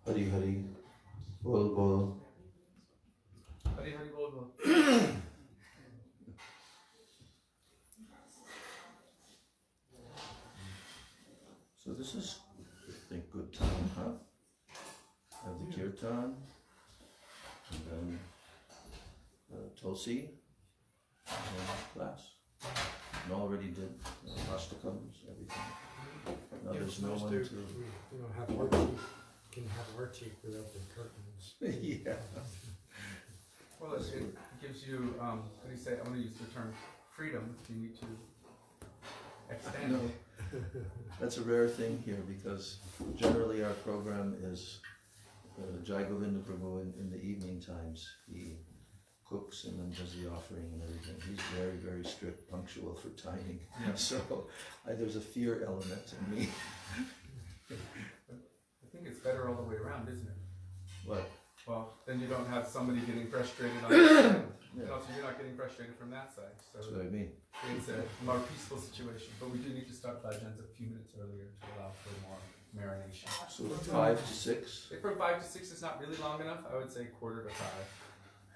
Hari Hari, Bol Bol. Hari Hari Bol Bol. So this is, I think, good time, huh? Have the kirtan, and then Tulsi, and then class. And already did Ashtakams, everything. Now there's no one to... have worksheet. Can have worksheet without the curtains. Yeah. Well, it gives you, how do you say, I want to use the term freedom if you need to extend. No, that's a rare thing here because generally our program is Jai Govinda Prabhu in the evening times. He cooks and then does the offering and everything. He's very, very strict, punctual for timing. Yeah. So there's a fear element in me. I think it's better all the way around, isn't it? What? Well, then you don't have somebody getting frustrated on this side, and also you're not getting frustrated from that side. So That's what I mean. it's a more peaceful situation. But we do need to start bhajans a few minutes earlier to allow for more marination. So 5 to 6? If from 5 to 6 is not really long enough, I would say 4:45.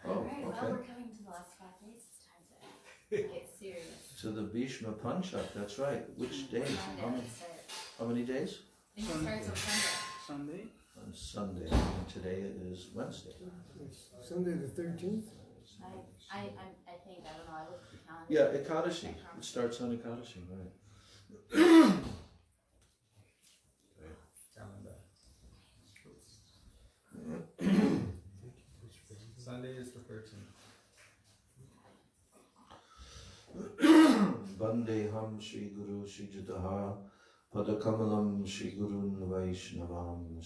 Oh, Alright, okay. well we're coming to the last 5 days. It's time to get serious. So the Bhishma Panchak, that's right. Which days? How many days? I think it starts on Sunday? Sunday. On Sunday, and today is Wednesday. Sunday the 13th? I think, I don't know, I looked at the calendar. Yeah, Ekadashi. It starts on Ekadashi, right. Calendar. Sunday is the 13th. Vandeham Shri Guru Shri Jataha Padakamalam Shri Gurun Vaishnavam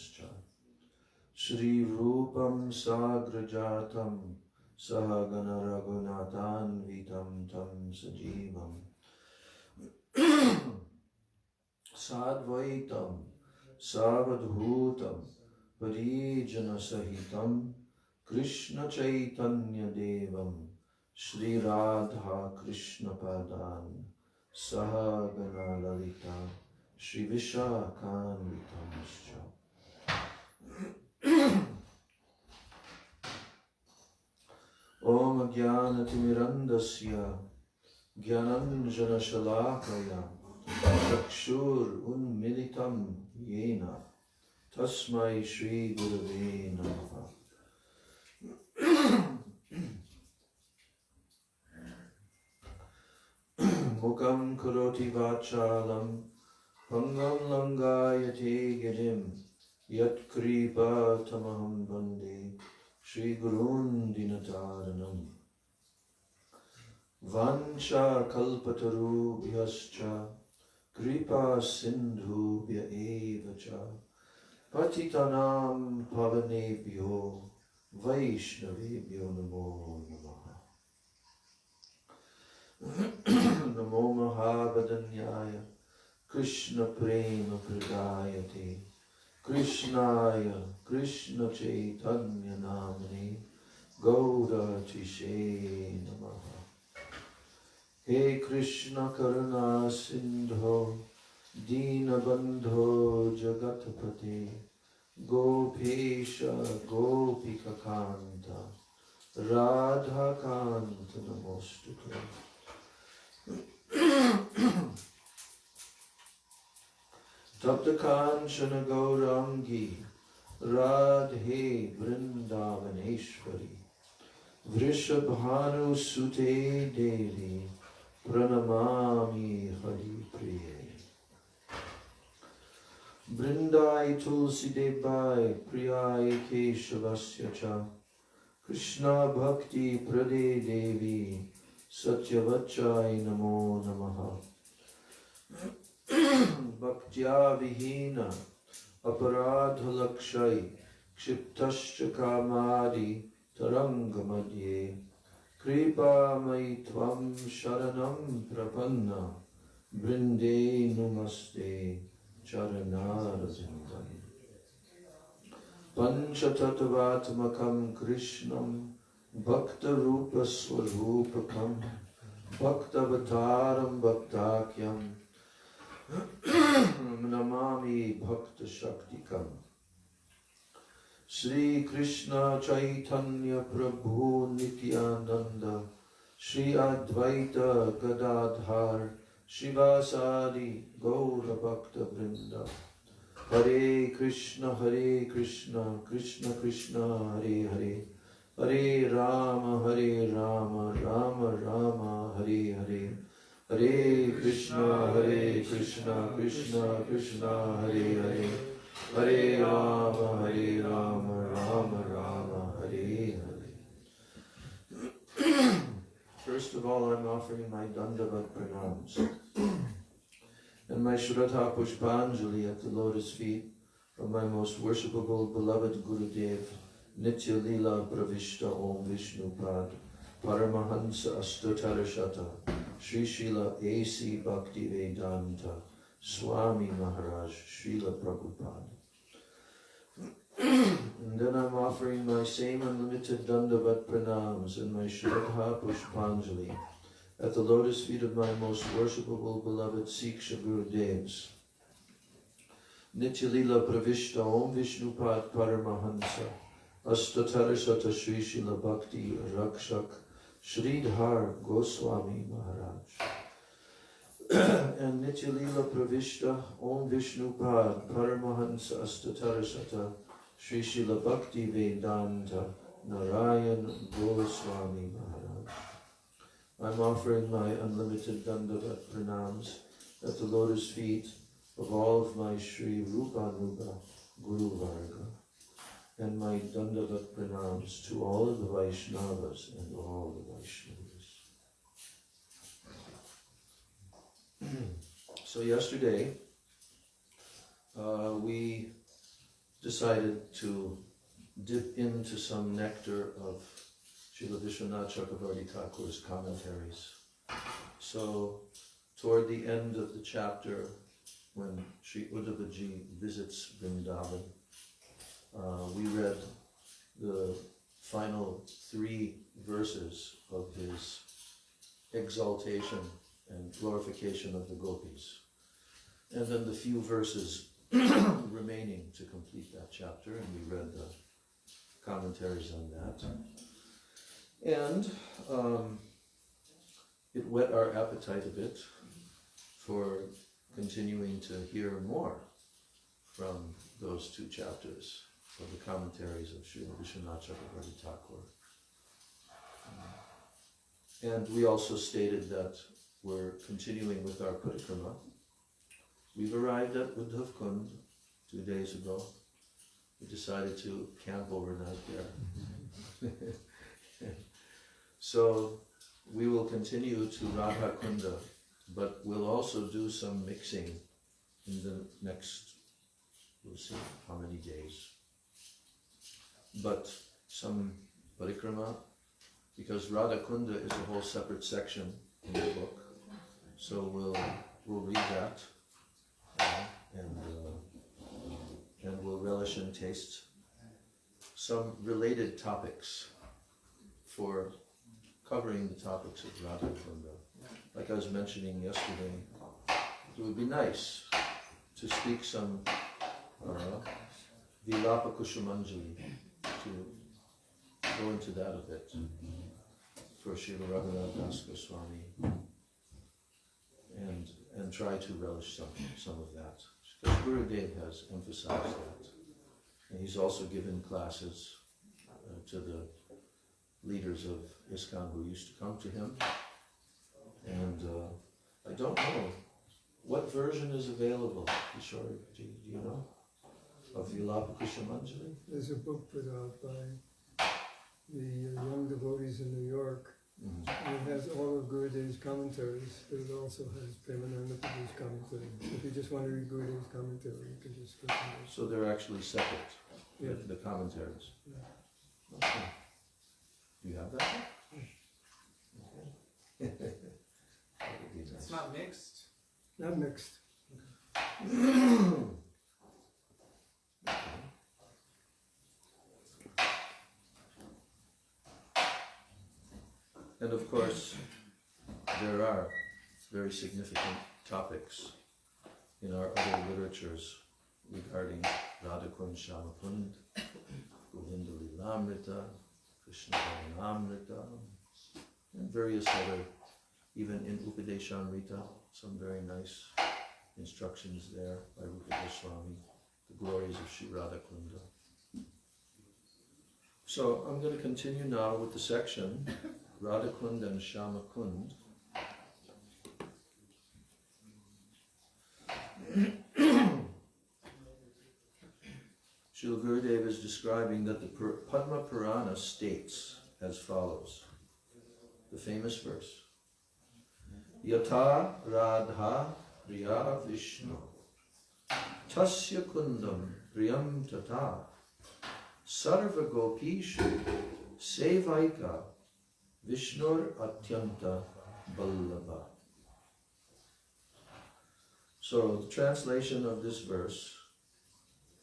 Shri Rupam Sagrajatam Sahagana Raghunathan Vitam Tam Sajivam Sadvaitam Savadhutam Parijana Sahitam Krishna Chaitanya Devam Shri Radha Krishna Padan Sahagana Lalita Shri Vishakhanvitamscha. Om Jnanatimirandasya Jnananjana Shalakaya Chakshur Unmilitam Yena Tasmai Shri Gurave Namaha. Mukam Karoti Vachalam Pangam Langayate Girim Yat Kripa Tamaham Bande Shri Gurun Dinataranam Vansha Kalpataru Vyascha Kripa Sindhu Vya Evacha Patitanam Pavanebhyo Vaishnavebhyo Namo Namaha. Namo Mahabhadanyaya Krishna Prema Pradayate Krishnaya Krishna Chaitanya Namane Gaura Tishe Namaha. He Krishna Karuna Sindho Dina Bandho Jagatapate Gopesha Gopika Kanta Radha Kanta Namostute. Tapta Kanchana Gaurangi Radhe Vrindavaneshwari Vrishabhanu Sute Devi Pranamami Hari Priye. Brindai Tulsi Debai Priyai Keshavasya Cha Krishna Bhakti Prade Devi Satyavachai Namo Namaha. Bhaktya Vihina Aparadha Lakshai Kshiptascha Kamadi Taranga Madhye Kripa Maitvam Sharanam Prapanna Brinde Namaste Charanarasindam Panchatattvatmakam Krishnam Bhakta Rupa Swarupakam Bhaktavataram Bhaktakyam Namami Bhakta Shaktikam. Sri Krishna Chaitanya Prabhu Nityananda, Shri Advaita Gadadhar, Shivasadi Gaura Bhakta Vrinda. Hare Krishna, Krishna Krishna, Hare Hare, Hare Rama, Rama Rama, Hare Hare. Hare Krishna, Krishna Krishna, Hare Hare, Hare Rama, Rama Rama, Hare Hare. First of all, I'm offering my Dandavat Pranams and my Shraddha Pushpanjali at the lotus feet of my most worshipable beloved Gurudev, Nitya Lila Pravishta Om Vishnupad, Paramahansa Astatarashata, Sri Srila A.C. Bhakti Vedanta, Swami Maharaj, Srila Prabhupada. And then I'm offering my same unlimited Dandavat Pranams and my Shraddha Pushpanjali at the lotus feet of my most worshipable beloved Siksha Gurudevs, Nitya Lila Pravishta Om Vishnupad Paramahansa, Astatarashata Sri Srila Bhakti Rakshak, Sridhar Goswami Maharaj. And Nitya Lila Pravishta Om Vishnupad Paramahansa Astatarashata Sri Srila Bhakti Vedanta Narayan Goswami Maharaj. I'm offering my unlimited Dandavat Pranams at the lotus feet of all of my Sri Rupanuga Guru Varga, and my Dandavat Pranams to all of the Vaishnavas and all the Vaishnavas. So yesterday, we decided to dip into some nectar of Srila Vishwanath Chakravarti Thakur's commentaries. So, toward the end of the chapter, when Sri Uddhavaji visits Vrindavan, we read the final 3 verses of his exaltation and glorification of the gopis. And then the few verses remaining to complete that chapter, and we read the commentaries on that. And it whet our appetite a bit for continuing to hear more from those 2 chapters of the commentaries of Srila Vishwanath Chakravarti Thakur. And we also stated that we're continuing with our parikrama. We've arrived at Uddhav Kund 2 days ago. We decided to camp overnight there. So we will continue to Radha Kunda, but we'll also do some mixing in the next, we'll see how many days. But some parikrama, because Radha Kunda is a whole separate section in the book. So we'll read that and we'll relish and taste some related topics for covering the topics of Radha Kunda. Like I was mentioning yesterday, it would be nice to speak some Vilapa Kushamanjali, to go into that a bit for Srila Raghunath Das Goswami, and try to relish some of that. Because Gurudev has emphasized that. And he's also given classes to the leaders of ISKCON who used to come to him. And I don't know, what version is available, Kishore, do you know, of Vilapa Kushamanjali? There's a book put out by the young devotees in New York. Mm-hmm. And it has all of Gurudev's commentaries, but it also has Padmanabha Swami Maharaj's commentary. If you just want to read Gurudev's commentary, you can just go to it. So they're actually separate, Yeah. the commentaries? Yeah. Okay. Do you have that? Okay. That would be nice. It's not mixed. Not mixed. And of course, there are very significant topics in our other literatures regarding Radha Kund, Shama Kund, Govinda Lilamrita, Krishna Bhavanamrita, and various other, even in Upadeshamrita, some very nice instructions there by Rupa Goswami, the glories of Sri Radhakunda. So I'm going to continue now with the section Radhakund and Shyamakund. Srila Gurudev is describing that the Padma Purana states as follows, the famous verse, Yata Radha Priya Vishnu Tasya Kundam Priyam Tata Sarva Gopishu Sevaika Vishnur Atyanta Ballabha. So the translation of this verse,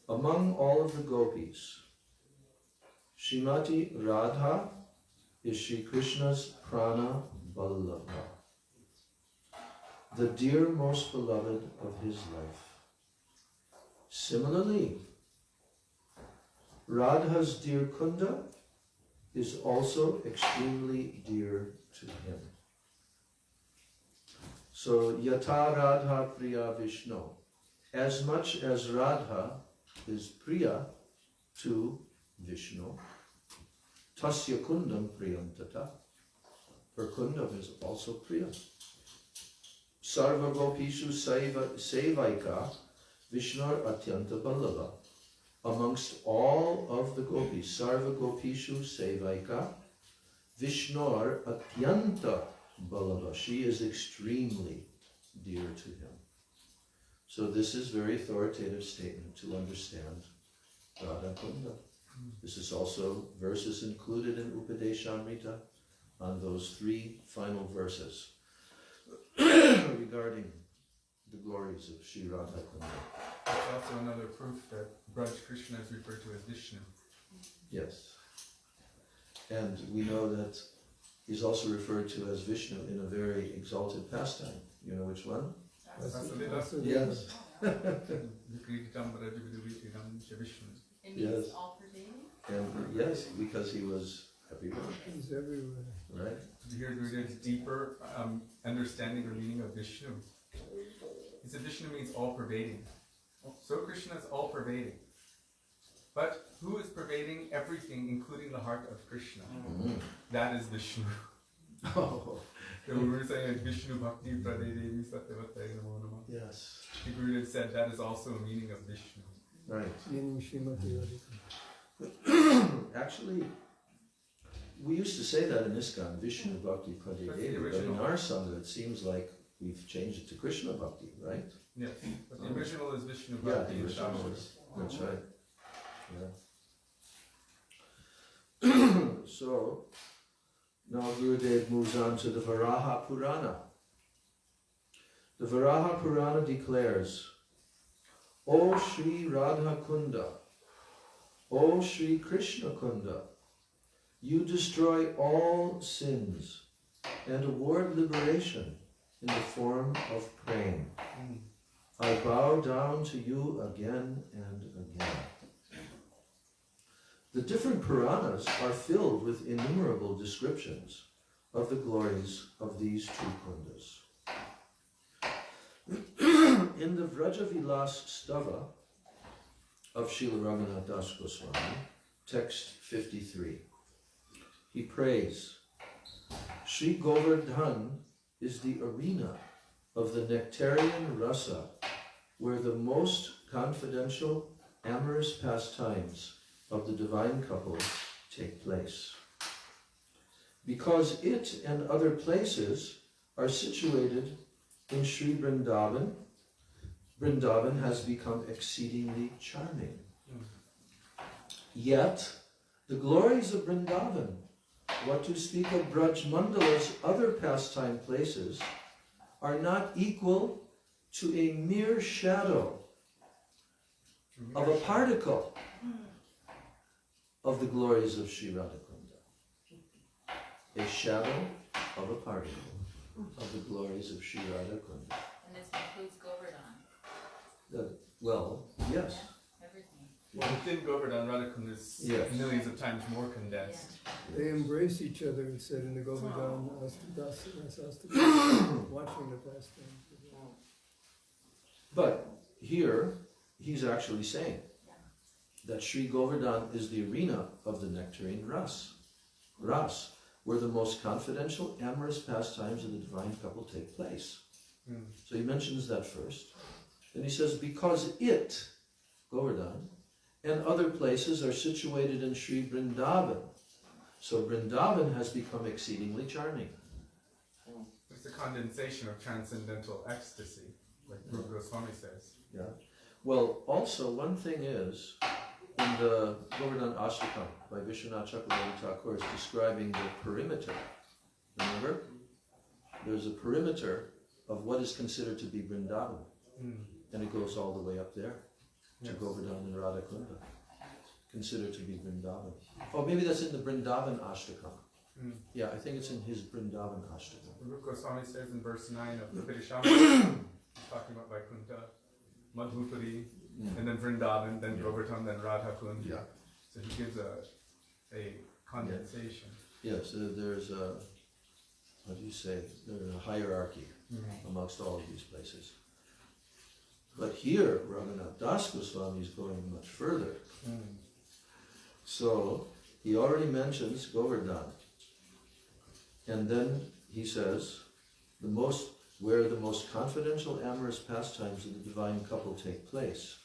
among all of the gopis, Srimati Radha is Sri Krishna's prana Ballabha, the dear most beloved of his life. Similarly, Radha's dear Kunda is also extremely dear to him. So, Yata Radha Priya Vishnu, as much as Radha is Priya to Vishnu, Tasya Kundam Priyam Tata, her Kunda is also Priya. Sarva Gopishu Sevaika Vishnur Atyanta Ballabha. Amongst all of the gopis, Sarva Gopishu Sevaika Vishnur Atyanta Ballabha. She is extremely dear to him. So this is very authoritative statement to understand Radha Kunda. This is also verses included in Upadeshamrita on those three final verses regarding the glories of Sri Radha Kunda. That's also another proof that Braj Krishna is referred to as Vishnu. Yes. And we know that he's also referred to as Vishnu in a very exalted pastime. You know which one? Yes. It means Yes. all pervading. And yes, because he was everywhere, He's everywhere. right? Did you hear Gurudev's deeper understanding or meaning of Vishnu? He said Vishnu means all pervading. So Krishna is all pervading. But who is pervading everything, including the heart of Krishna? Mm. That is Vishnu. Oh, So we were saying Vishnu Bhakti Pradedevi Satyavataya Namo Namah. yes. The Gurudev said that is also a meaning of Vishnu. Right. Meaning Srimati Radhika. Actually, we used to say that in ISKCON, Vishnu Bhakti That's the Pradedevi, but in original. our Sangha it seems like we've changed it to Krishna Bhakti, right? Yes, but the original is Vishnu Yeah, Bhakti. the original Shastra. is, that's right. Yeah. So, now Gurudev moves on to the Varaha Purana. The Varaha Purana declares, O Sri Radha Kunda, O Sri Krishna Kunda, you destroy all sins and award liberation in the form of praying. I bow down to you again and again. The different Puranas are filled with innumerable descriptions of the glories of these two Kundas. In the Vrajavilas Stava of Srila Raghunath Das Goswami, text 53, he prays, Sri Govardhan is the arena of the nectarian rasa, where the most confidential, amorous pastimes of the divine couple take place. Because it and other places are situated in Sri Vrindavan, Vrindavan has become exceedingly charming. Yet, the glories of Vrindavan, what to speak of Braj Mandala's other pastime places, are not equal to a mere shadow of a particle of the glories of Sri Radhakunda. A shadow of a particle of the glories of Sri Radhakunda. And this includes Govardhan. Well, yes. Everything. Well, within Govardhan, Radhakunda is Yes. millions of times more condensed. They embrace each other, it said in the Govardhan Asastaka, watching the pastime. But here, he's actually saying that Sri Govardhan is the arena of the nectarine ras, where the most confidential, amorous pastimes of the divine couple take place. So he mentions that first. Then he says, because it, Govardhan, and other places are situated in Sri Vrindavan. So Vrindavan has become exceedingly charming. It's a condensation of transcendental ecstasy, like Rupa Goswami says. Yeah. Well, also one thing is, in the Govardhan Ashtakam by Vishwanath Chakravarti Thakur, is describing the perimeter. Remember? There's a perimeter of what is considered to be Vrindavan. And it goes all the way up there to Yes. Govardhan and Radhakunda, considered to be Vrindavan. Oh, maybe that's in the Vrindavan Ashtakam. Yeah, I think it's in his Vrindavan Ashtakam. Rupa Goswami says in verse 9 of the Vidishamrita, he's talking about Vaikuntha, Madhupari, and then Vrindavan, then Govardhan, then Radhakund. Yeah. So he gives a condensation. Yes, there's a, what do you say, there's a hierarchy amongst all of these places. But here, Raghunath Das Goswami is going much further. So, he already mentions Govardhan. And then he says, where the most confidential amorous pastimes of the divine couple take place.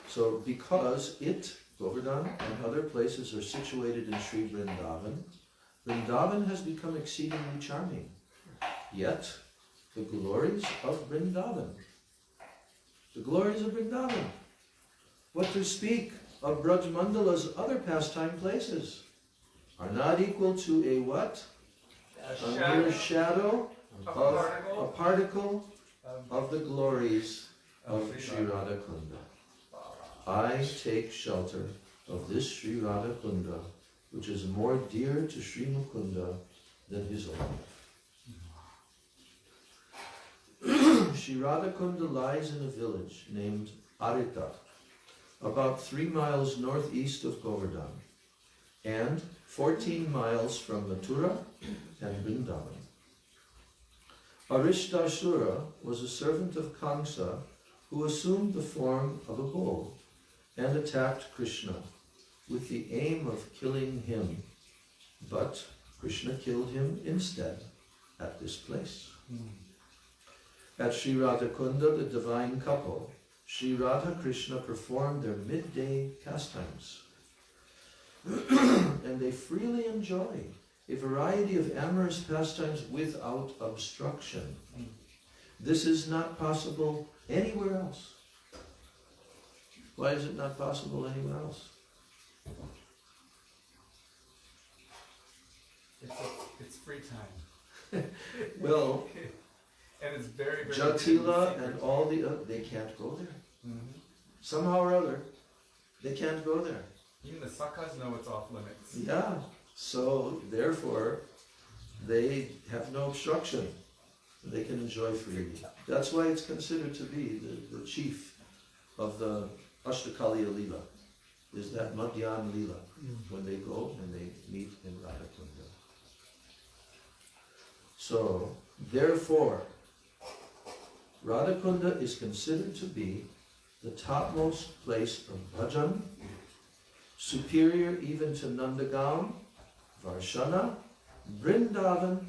So, because it, Govardhan, and other places are situated in Sri Vrindavan, Vrindavan has become exceedingly charming. Yet, the glories of Vrindavan, what to speak of Braj Mandala's other pastime places, are not equal to a what? A mere shadow of a particle of the glories of Sri Radhakunda. I take shelter of this Sri Radhakunda, which is more dear to Sri Mukunda than his own. Sri Radhakunda lies in a village named Arita, about 3 miles northeast of Govardhan, and 14 miles from Mathura and Vrindavan. Aristasura was a servant of Kamsa who assumed the form of a bull and attacked Krishna with the aim of killing him, but Krishna killed him instead at this place. At Sri Radhakunda, the divine couple, Sri Radha Krishna performed their midday pastimes. And they freely enjoy a variety of amorous pastimes without obstruction. This is not possible anywhere else. Why is it not possible anywhere else? It's free time. Well, and it's very, very Jatila and all the other, they can't go there. Somehow or other, they can't go there. Even the sakas know it's off limits. Yeah, so therefore, they have no obstruction. They can enjoy freely. That's why it's considered to be the chief of the Ashtakaliya Leela, is that Madhyan Leela, when they go and they meet in Radhakunda. So, therefore, Radhakunda is considered to be the topmost place of bhajan, superior even to Nandagaon, Varshana, Vrindavan,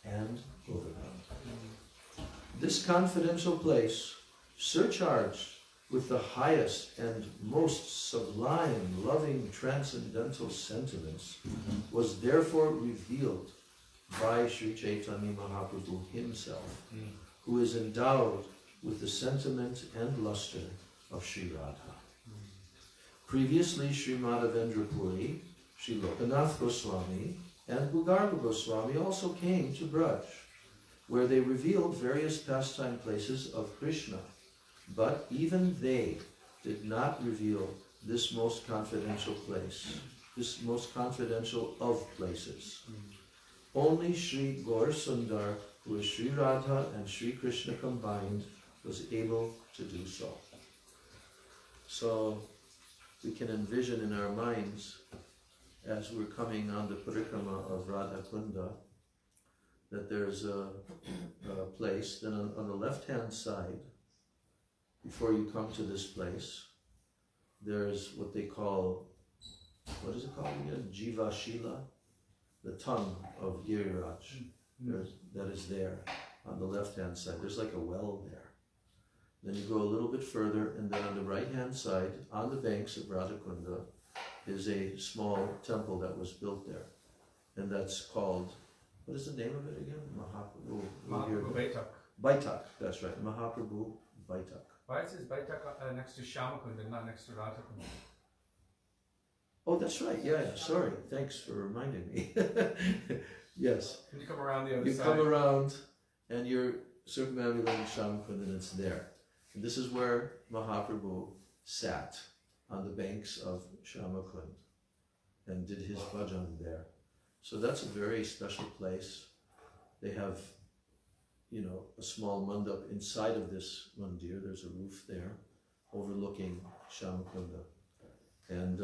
and Govardhan. This confidential place, surcharged with the highest and most sublime, loving, transcendental sentiments, was therefore revealed by Sri Chaitanya Mahaprabhu himself, who is endowed with the sentiment and luster of Sri Radha. Previously, Sri Madhavendra Puri, Sri Lokanath Goswami, and Bhugarva Goswami also came to Braj, where they revealed various pastime places of Krishna. But even they did not reveal this most confidential place, this most confidential of places. Only Sri Gaur Sundar, who is Sri Radha and Sri Krishna combined, was able to do so. So, we can envision in our minds, as we're coming on the parikrama of Radha Kunda, that there's a place, then on the left-hand side, before you come to this place, there's what they call, what is it called again? Jiva Shila, the tongue of Giriraj. That is there on the left-hand side. There's like a well there. Then you go a little bit further, and then on the right-hand side, on the banks of Radhakunda, is a small temple that was built there. And that's called, what is the name of it again? Mahaprabhu. Mahaprabhu Baitak. Baitak, that's right. Mahaprabhu Baitak. Why is this Baitak next to Shyamakunda, not next to Radhakunda? Oh, that's right. Yeah, sorry. Thanks for reminding me. Yes. When you come around the other You side. come around, and you're circumambulating Shyamakunda, and it's there. And this is where Mahaprabhu sat on the banks of Shyamakund and did his bhajan there. So that's a very special place. They have, you know, a small mandap inside of this mandir. There's a roof there overlooking Shyamakunda. And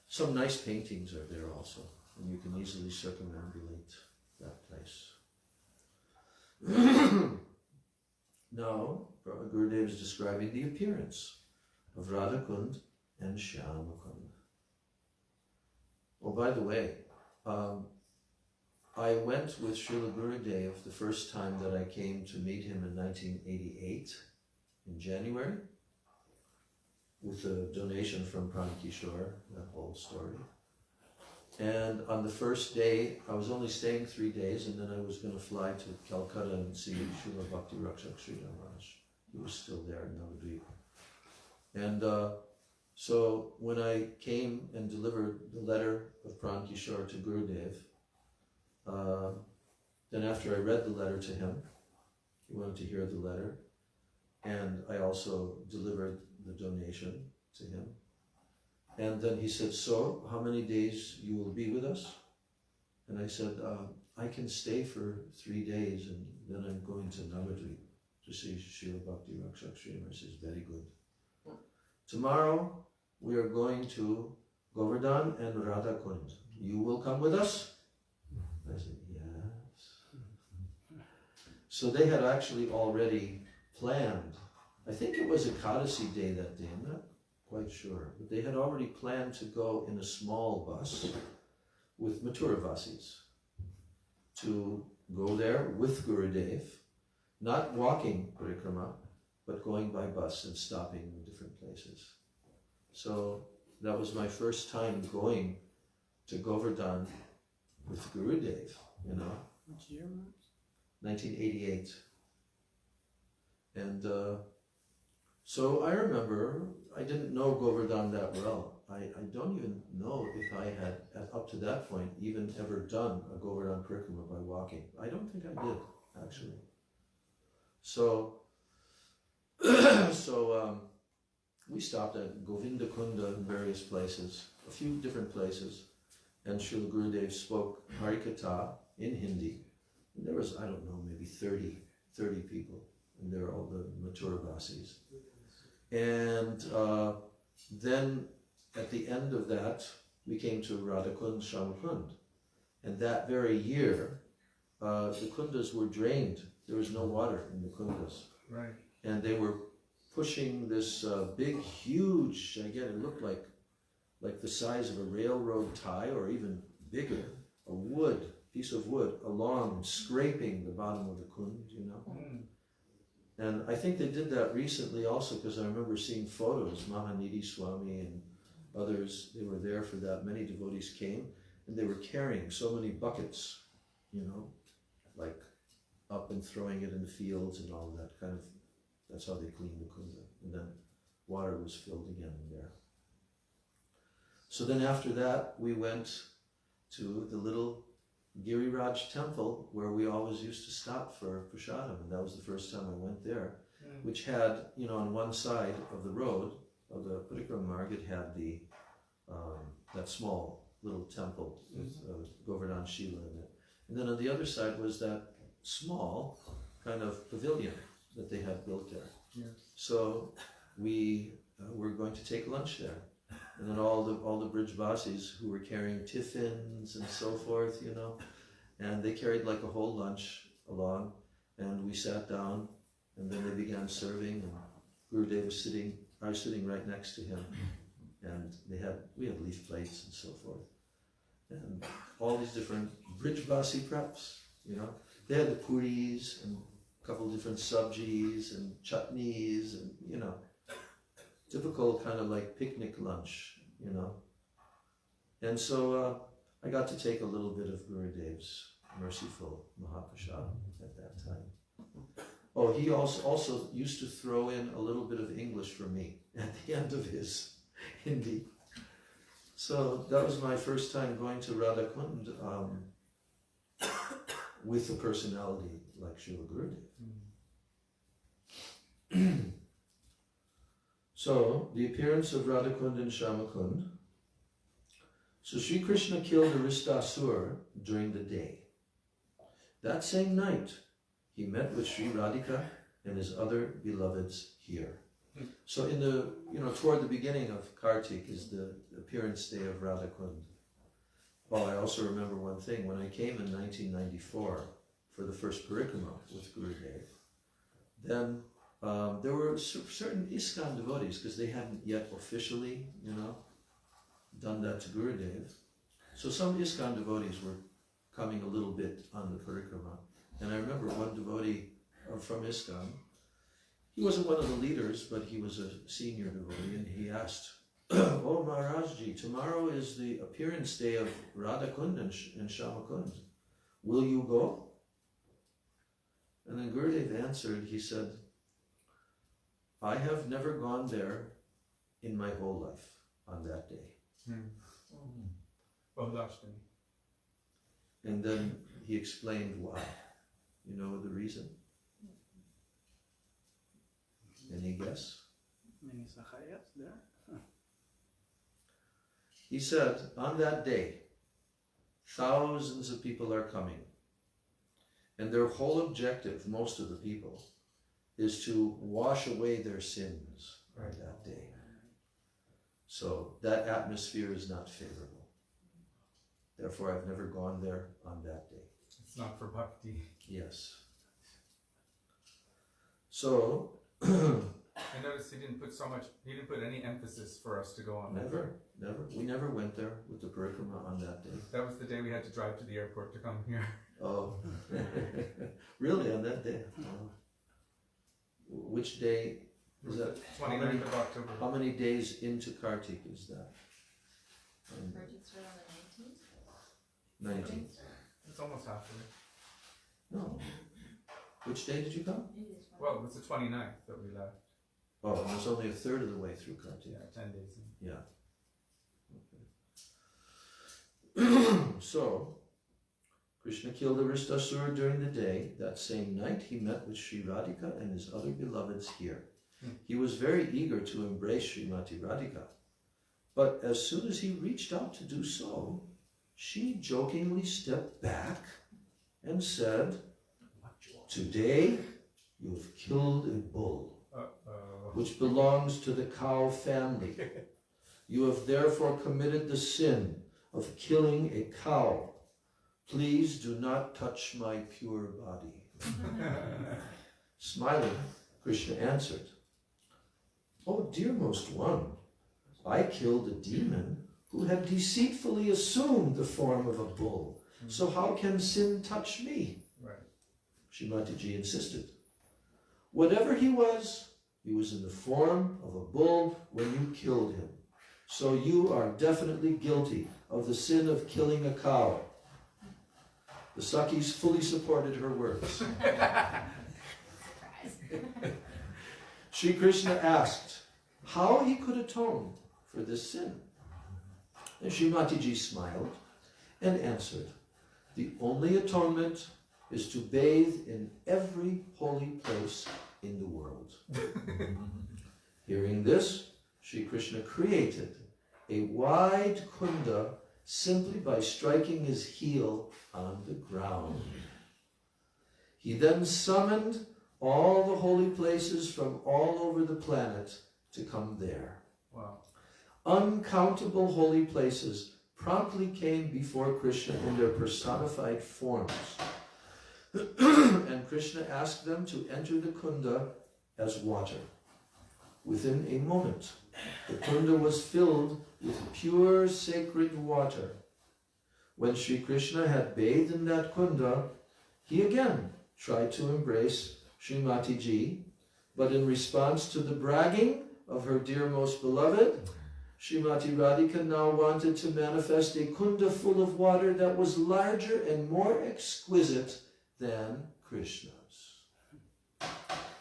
some nice paintings are there also. And you can easily circumambulate that place. Now, Gurudev is describing the appearance of Radhakund and Shyamakund. Oh, by the way, I went with Srila Gurudev the first time that I came to meet him in 1988, in January, with a donation from Pran Kishore, that whole story. And on the first day, I was only staying 3 days, and then I was going to fly to Calcutta and see Srila Bhakti Rakshak Srila Maharaj. He was still there in Navadvip. And so when I came and delivered the letter of Pran Kishore to Gurudev, then after I read the letter to him, he wanted to hear the letter, and I also delivered the donation to him. And then he said, so, how many days you will be with us? And I said, I can stay for 3 days, and then I'm going to Navadvip to see Srila Bhakti Rakshak Sri Maharaj. He says, very good. Tomorrow, we are going to Govardhan and Radhakund. You will come with us? I said, yes. So they had actually already planned. I think it was Ekadasi day that day, I'm not quite sure, but they had already planned to go in a small bus with Mathuravasis to go there with Gurudev, not walking parikrama, but going by bus and stopping in different places. So that was my first time going to Govardhan with Gurudev, you know. Which year, Max? 1988. And so I remember, I didn't know Govardhan that well. I don't even know if I had, up to that point, even ever done a Govardhan parikrama by walking. I don't think I did, actually. So, we stopped at Govindakunda in various places, a few different places, and Srila Gurudev spoke Harikatha in Hindi. And there was, I don't know, maybe 30 people, and they were all the Mathuravasis. And then at the end of that, we came to Radhakund, Shyamakund. And that very year, the kundas were drained. There was no water in the kundas. Right. And they were pushing this big, huge, again, it looked like the size of a railroad tie, or even bigger, a piece of wood, along, scraping the bottom of the kund, you know. Mm. And I think they did that recently also, because I remember seeing photos, Mahanidhi Swami and others, they were there for that. Many devotees came, and they were carrying so many buckets, you know, like up and throwing it in the fields and all that kind of, that's how they cleaned the kunda. And then water was filled again in there. So then after that, we went to the little Giriraj temple where we always used to stop for prasadam, and that was the first time I went there, which had, you know, on one side of the road, of the Parikrama Marg, it had the, that small little temple with Govardhan Shila in it. And then on the other side was that small kind of pavilion that they had built there. Yeah. So we we're going to take lunch there. And then all the Brijvasis who were carrying tiffins and so forth, you know, and they carried like a whole lunch along, and we sat down, and then they began serving, and Gurudev was sitting, I was sitting right next to him, and we had leaf plates and so forth, and all these different Brijvasi preps, you know. They had the puris and a couple different sabjis and chutneys, and you know, typical kind of like picnic lunch, you know. And so I got to take a little bit of Gurudev's merciful Mahaprasad at that time. Oh, he also used to throw in a little bit of English for me at the end of his Hindi. So that was my first time going to Radhakund with a personality like Srila Gurudev. So, the appearance of Radhakund and Shyamakund. So Sri Krishna killed Aristasur during the day. That same night, he met with Sri Radhika and his other beloveds here. So in the, toward the beginning of Kartik is the appearance day of Radhakund. Well, I also remember one thing. When I came in 1994 for the first parikrama with Gurudev, then there were certain ISKCON devotees, because they hadn't yet officially, done that to Gurudev. So some ISKCON devotees were coming a little bit on the parikrama. And I remember one devotee from ISKCON, he wasn't one of the leaders, but he was a senior devotee, and he asked, "Oh Maharajji, tomorrow is the appearance day of Radhakund and Shyamakund. Will you go?" And then Gurudev answered, he said, "I have never gone there in my whole life on that day." And then he explained why. You know the reason? Any guess? Many Sahayas there? He said, on that day, thousands of people are coming. And their whole objective, most of the people, is to wash away their sins on that day. So that atmosphere is not favorable. Therefore, I've never gone there on that day. It's not for bhakti. Yes. So, I noticed he didn't put any emphasis for us to go on that. never. We never went there with the parikrama on that day. That was the day we had to drive to the airport to come here. Oh, really, on that day? Oh. Which day is that? 29th of October. How many days into Kartik is that? Kartik started on the 19th. 19th. It's almost halfway. No. Which day did you come? Maybe it's one. Well, it was the 29th that we left. Oh, it was only a third of the way through Kartik. Yeah, 10 days in. Yeah. Okay. So, Krishna killed Aristasura during the day. That same night he met with Sri Radhika and his other beloveds here. He was very eager to embrace Srimati Radhika. But as soon as he reached out to do so, she jokingly stepped back and said, "Today you have killed a bull, which belongs to the cow family. You have therefore committed the sin of killing a cow. Please do not touch my pure body." Smiling, Krishna answered, "Oh, dearmost one, I killed a demon who had deceitfully assumed the form of a bull. So how can sin touch me?" Right. Srimati Ji insisted. "Whatever he was in the form of a bull when you killed him. So you are definitely guilty of the sin of killing a cow." The Sakis fully supported her words. Surprise. Sri Krishna asked how he could atone for this sin. And Srimati Ji smiled and answered, "The only atonement is to bathe in every holy place in the world." Hearing this, Sri Krishna created a wide kunda simply by striking his heel on the ground. He then summoned all the holy places from all over the planet to come there. Wow. Uncountable holy places promptly came before Krishna in their personified forms. And Krishna asked them to enter the kunda as water. Within a moment, the kunda was filled with pure sacred water. When Sri Krishna had bathed in that kunda, he again tried to embrace Srimati Ji, but in response to the bragging of her dear most beloved, Srimati Radhika now wanted to manifest a kunda full of water that was larger and more exquisite than Krishna's.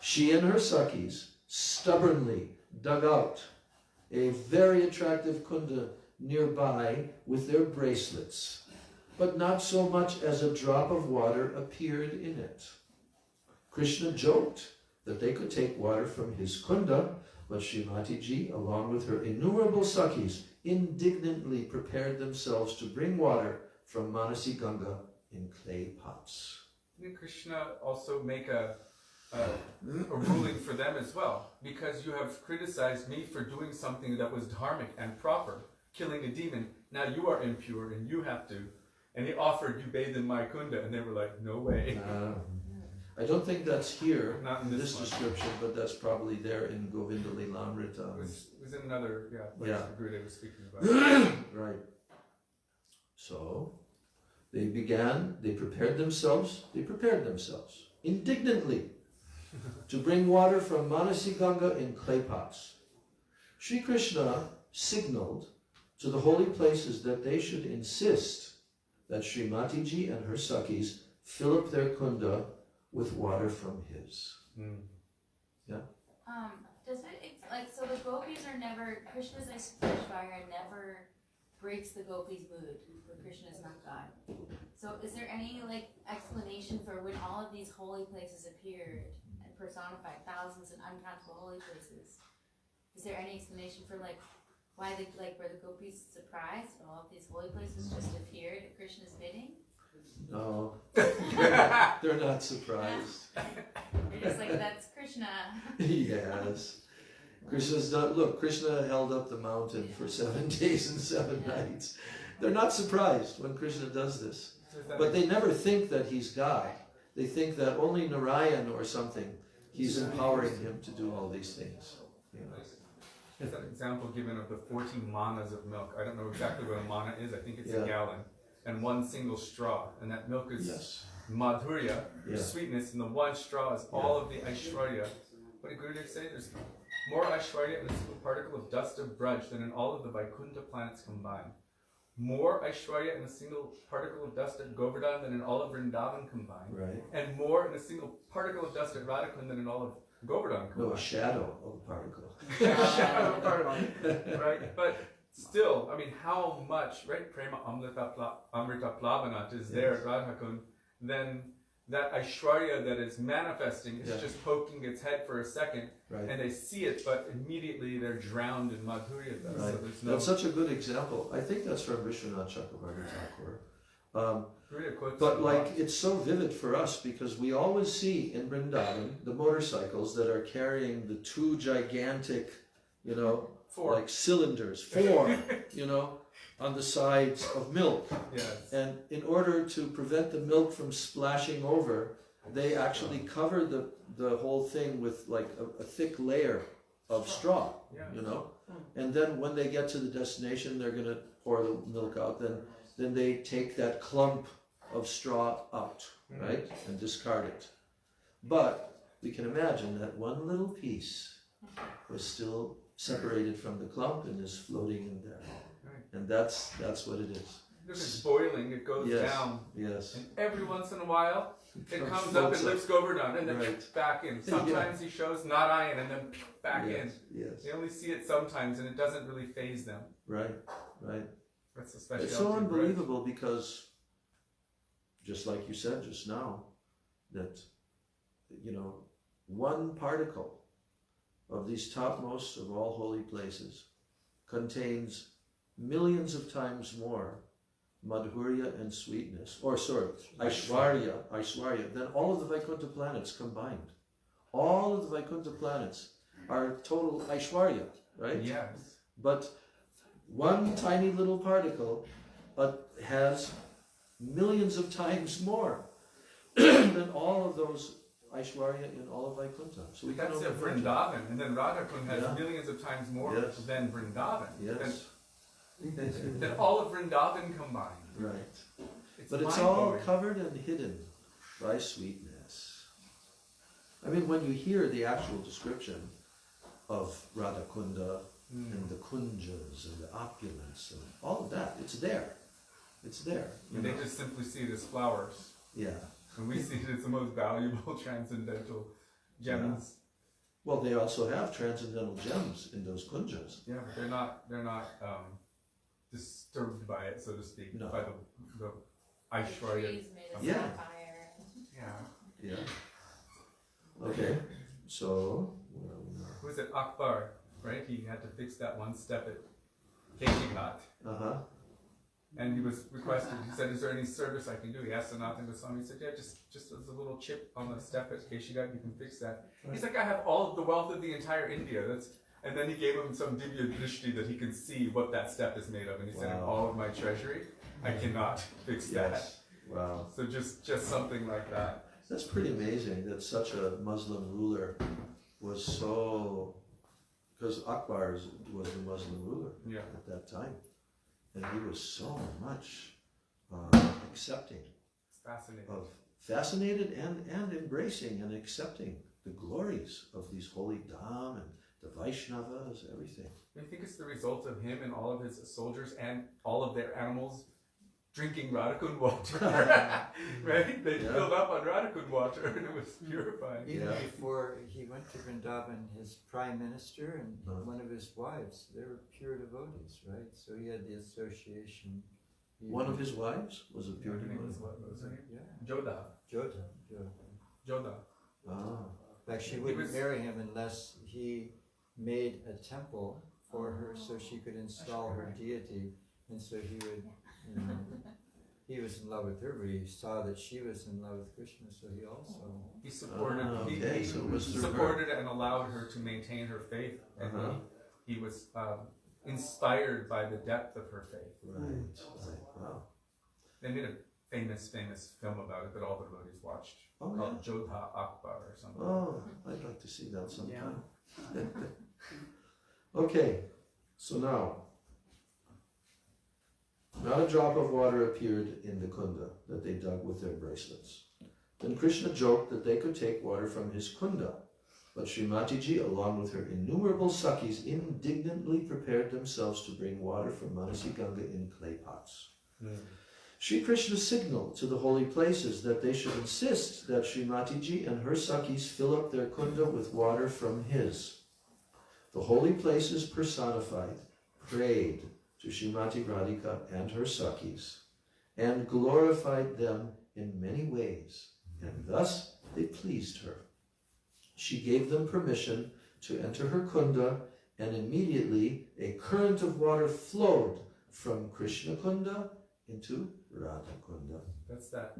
She and her Sakhis stubbornly dug out a very attractive kunda nearby with their bracelets, but not so much as a drop of water appeared in it. Krishna joked that they could take water from his kunda, but Srimati Ji, along with her innumerable Sakhis, indignantly prepared themselves to bring water from Manasi Ganga in clay pots. Didn't Krishna also make a ruling for them as well? Because you have criticized me for doing something that was dharmic and proper, killing a demon. Now you are impure and you have to. And he offered, you bathe in my kunda, and they were like, no way. I don't think that's here, Not in in this this one. description, but that's probably there in Govinda Lilamrita. It was in another, place Yeah. that Gurudev was speaking about. Right. So, they prepared themselves indignantly to bring water from Manasi Ganga in clay pots. Sri Krishna signaled to the holy places that they should insist that Srimati Ji and her Sakhis fill up their kunda with water from his. Does it, like, so the gopis are never, Krishna's Aishwarya never breaks the gopis' mood, where Krishna is not God. So is there any, like, explanation for when all of these holy places appeared and personified thousands and uncountable holy places? Is there any explanation for, like, why the, like, were the gopis surprised when all of these holy places just appeared at Krishna's bidding? No, they're not surprised. They're just like, that's Krishna. Yes. Krishna's done, look, Krishna held up the mountain for 7 days and 7 nights. They're not surprised when Krishna does this. But they never think that he's God. They think that only Narayan or something, he's empowering him to do all these things. You know? There's an example given of the 14 manas of milk. I don't know exactly what a mana is. I think it's Yeah. a gallon. And one single straw. And that milk is Yes. madhurya, Yeah. sweetness, and the one straw is all of the Aishwarya. What did Gurudev say? There's more Aishwarya in a single particle of dust of Braj than in all of the Vaikuntha planets combined. More Aishwarya in a single particle of dust at Govardhan than in all of Vrindavan combined. Right. And more in a single particle of dust at Radhakund than in all of Govardhan combined. No, a shadow of a particle. Right? But still, I mean, how much, right? Prema Amrita Plavanat is there at Radhakund, then that Aishwarya that is manifesting is just poking its head for a second, Right. and they see it, but immediately they're drowned in Madhurya. Right. So there's no. That's such a good example. I think that's from Vishwanath Chakravarti Thakur. Gurudev quotes But it a like, lot. it's so vivid for us because we always see in Vrindavan the motorcycles that are carrying the 2 gigantic, you know, Four. like cylinders, 4, you know, on the sides of milk. Yes. And in order to prevent the milk from splashing over, they actually cover the whole thing with like a thick layer of straw, Yeah. you know. And then when they get to the destination, they're going to pour the milk out. Then they take that clump of straw out, right, and discard it. But we can imagine that one little piece was still separated from the clump and is floating in there. Right. And that's what it is. Look, it's boiling, it goes Yes. down. Yes. And every once in a while, it comes up Floats and lifts Govardhan and then Right. back in. Sometimes he shows Narayan and then back in. Yes. Yes. They only see it sometimes and it doesn't really faze them. Right. Right. That's the specialty. It's so of Braj. unbelievable because, just like you said just now, that, you know, one particle of these topmost of all holy places contains millions of times more madhurya and sweetness, or sorry, Aishwarya, than all of the Vaikuntha planets combined. All of the Vaikuntha planets are total Aishwarya, right? Yes. But one tiny little particle has millions of times more than all of those Aishwarya in all of Vaikuntha. So we can That's only a imagine. Vrindavan, and then Radhakund has Yeah. millions of times more Yes. than Vrindavan. Yes, Than all of Vrindavan combined. right. But it's all covered and hidden by sweetness. I mean, when you hear the actual description of Radhakunda and the kunjas and the opulence and all of that, it's there. It's there. And they just simply see it as flowers. Yeah. And we see it as the most valuable transcendental gems. Well, they also have transcendental gems in those kunjas. Yeah, but they're not disturbed by it, so to speak, No. by the The Aishwarya. trees made of Yeah. sapphire. Yeah. Yeah. Okay. So, where are we now? Who was it? Akbar, right? He had to fix that one step at Keshigat. Uh-huh. And he was requested, he said, is there any service I can do? He asked Sanatana Goswami, he said, yeah, just as a little chip on the step at Keshigat, you can fix that. He's like, I have all of the wealth of the entire India. And then he gave him some divya drishti that he can see what that step is made of. And he said, in Wow. all of my treasury, I cannot fix that. Yes. Wow. So just something like that. That's pretty amazing that such a Muslim ruler was so, because Akbar was the Muslim ruler Yeah. at that time, and he was so much accepting It's fascinating. of, fascinated and embracing and accepting the glories of these holy Dham and the Vaishnavas, everything. I think it's the result of him and all of his soldiers and all of their animals drinking Radhakund water. Right? They Yeah. filled up on Radhakund water and it was purifying. Even Yeah. before he went to Vrindavan, his prime minister and one of his wives, they were pure devotees, right? So he had the association. One of his wives was a pure Her name devotee. was what was her name? Yeah, Jodha. Jodha. Ah, In fact, she He wouldn't was- marry him unless he made a temple for her so she could install her deity. And so he would, he was in love with her, but he saw that she was in love with Krishna, so he also. He supported okay, he so it was through her. supported and allowed her to maintain her faith, and Uh-huh. he was inspired by the depth of her faith. right, wow. They made a famous film about it that all the devotees watched, Oh, yeah. called Jodha Akbar or something. Oh, I'd like to see that sometime. Okay, so now, not a drop of water appeared in the kunda that they dug with their bracelets. Then Krishna joked that they could take water from his kunda, but Srimati Ji, along with her innumerable Sakis, indignantly prepared themselves to bring water from Manasi Ganga in clay pots. Shri Krishna signaled to the holy places that they should insist that Srimati Ji and her Sakis fill up their kunda with water from his. The holy places personified prayed to Srimati Radhika and her Sakis and glorified them in many ways, and thus they pleased her. She gave them permission to enter her kunda, and immediately a current of water flowed from Krishna kunda into Radha kunda. That's that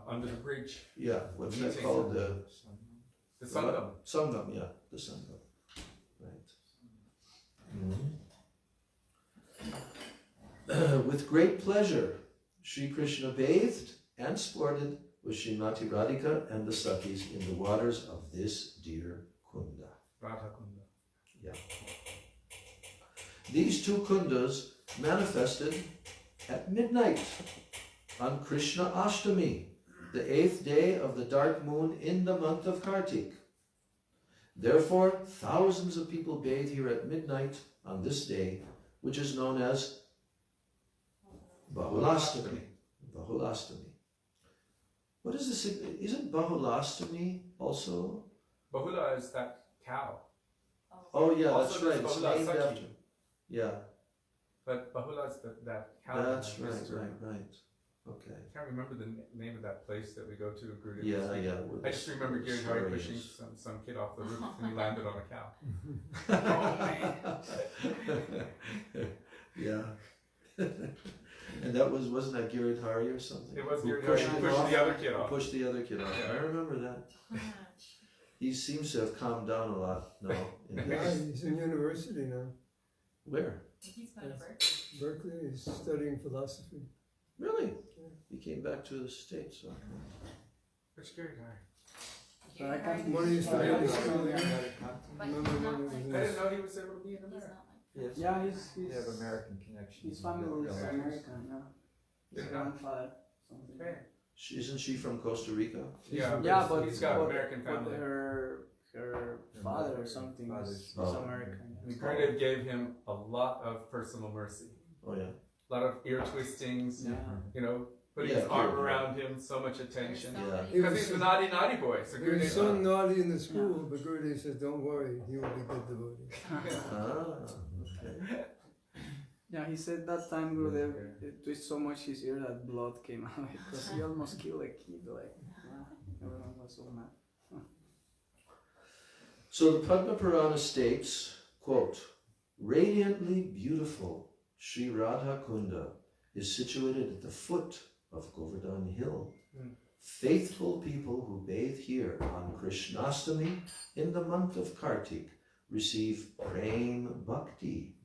under the bridge, Yeah, what's that Meeting. called? The Sangam. Sangam, yeah, the Sangam. Right. With great pleasure, Sri Krishna bathed and sported with Srimati Radhika and the Sakis in the waters of this dear kunda. Radha Kunda. Yeah. These two kundas manifested at midnight on Krishna Ashtami, the 8th day of the dark moon in the month of Kartik. Therefore, thousands of people bathe here at midnight on this day, which is known as Bahulastami. Bahulastami. What is this? Isn't Bahulastami also? Bahula is that cow, Oh yeah, Also, that's right. there's It's Bahula named Saki. after. Yeah, but Bahula is that cow. that's that right, used to- right. Okay. I can't remember the name of that place that we go to, Gurudev. Yeah, yeah. where I just the remember Gary Hari story pushing is. some kid off the roof and he landed on a cow. Yeah. And that wasn't that Giridhari or something? It was Who Gary Hari pushed who him pushed off? the other kid off. Pushed the other kid off. Yeah. I remember that. He seems to have calmed down a lot now. Yeah, he's in university now. Where? He's going to Berkeley. Berkeley, he's studying philosophy. Really? He came back to the States. Okay. Which Gary guy? So I can't. What are you studying? But Remember he's not when like, he I was- didn't know he was able to be in he's America. not like. Yes. Yeah, They have American connections. his family is Yeah. American. Yeah, his Yeah. grandfather. Something. Okay. Isn't she from Costa Rica? Yeah, Yeah, but he's got but- American but family. her father or something is Oh. American. And Gurudev gave him a lot of personal mercy. Oh yeah. A lot of ear twistings, Yeah. you know, putting Yeah, his arm yeah. around him, so much attention. There's so Yeah. many- He Because was he's a naughty boy. So He was Gurudev, so naughty in the school, but Gurudev said, don't worry, he will be good devotee. Ah, okay. Yeah, he said that time Gurudev twisted so much his ear that blood came out because he almost killed a kid. Like, everyone was so mad. So the Padma Purana states, quote, radiantly beautiful Sri Radha Kunda is situated at the foot of Govardhan Hill. Faithful people who bathe here on Krishnastami in the month of Kartik receive Prem Bhakti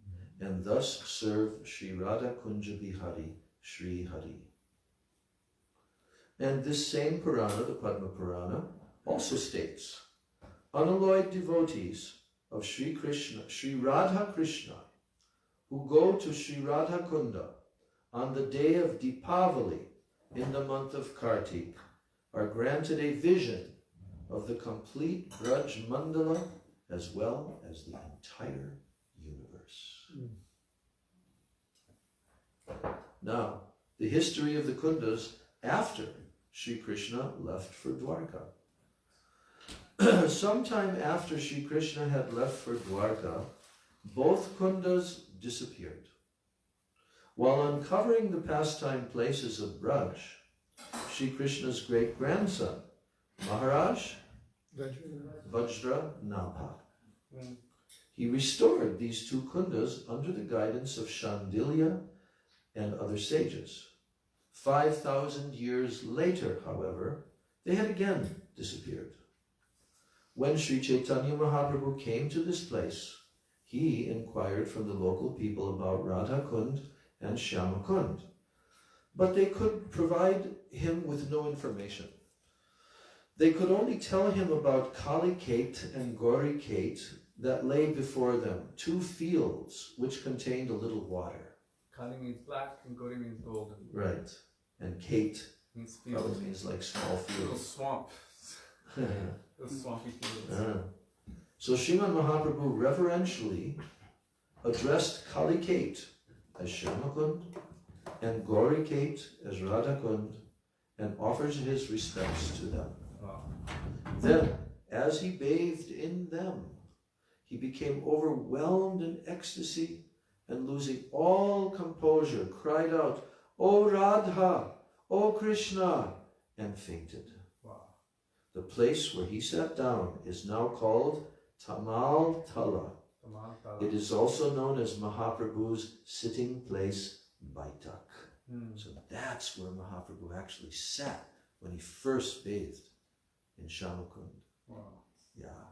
and thus serve Sri Radha Kunja Bihari, Sri Hari. And this same Purana, the Padma Purana, also states, unalloyed devotees of Sri Krishna, Sri Radha Krishna, who go to Sri Radha Kunda on the day of Deepavali in the month of Kartik are granted a vision of the complete Braj Mandala as well as the entire universe. Now, the history of the Kundas after Sri Krishna left for Dwarka. Sometime after Sri Krishna had left for Dwarka, both Kundas disappeared. While uncovering the pastime places of Braj, Sri Krishna's great-grandson, Maharaj Vajra Nabha, he restored these two kundas under the guidance of Shandilya and other sages. 5,000 years later, however, they had again disappeared. When Sri Chaitanya Mahaprabhu came to this place, he inquired from the local people about Radha Kund and Shyama Kund, but they could provide him with no information. They could only tell him about Kali Kate and Gauri Kate that lay before them, two fields which contained a little water. Kali means black and Gauri means golden. Right. And Kate Means probably fields. means like small Little fields. swamp. Those swampy fields. So Srimad Mahaprabhu reverentially addressed Kali Kate as Shyamakund and Gauri Kate as Radhakund and offers his respects to them. Wow. Then, as he bathed in them, he became overwhelmed in ecstasy and losing all composure, cried out, "O Radha, O Krishna," and fainted. Wow. The place where he sat down is now called Tamal Tala. It is also known as Mahaprabhu's sitting place, Baitak. So that's where Mahaprabhu actually sat when he first bathed in Shamakund. Wow. Yeah.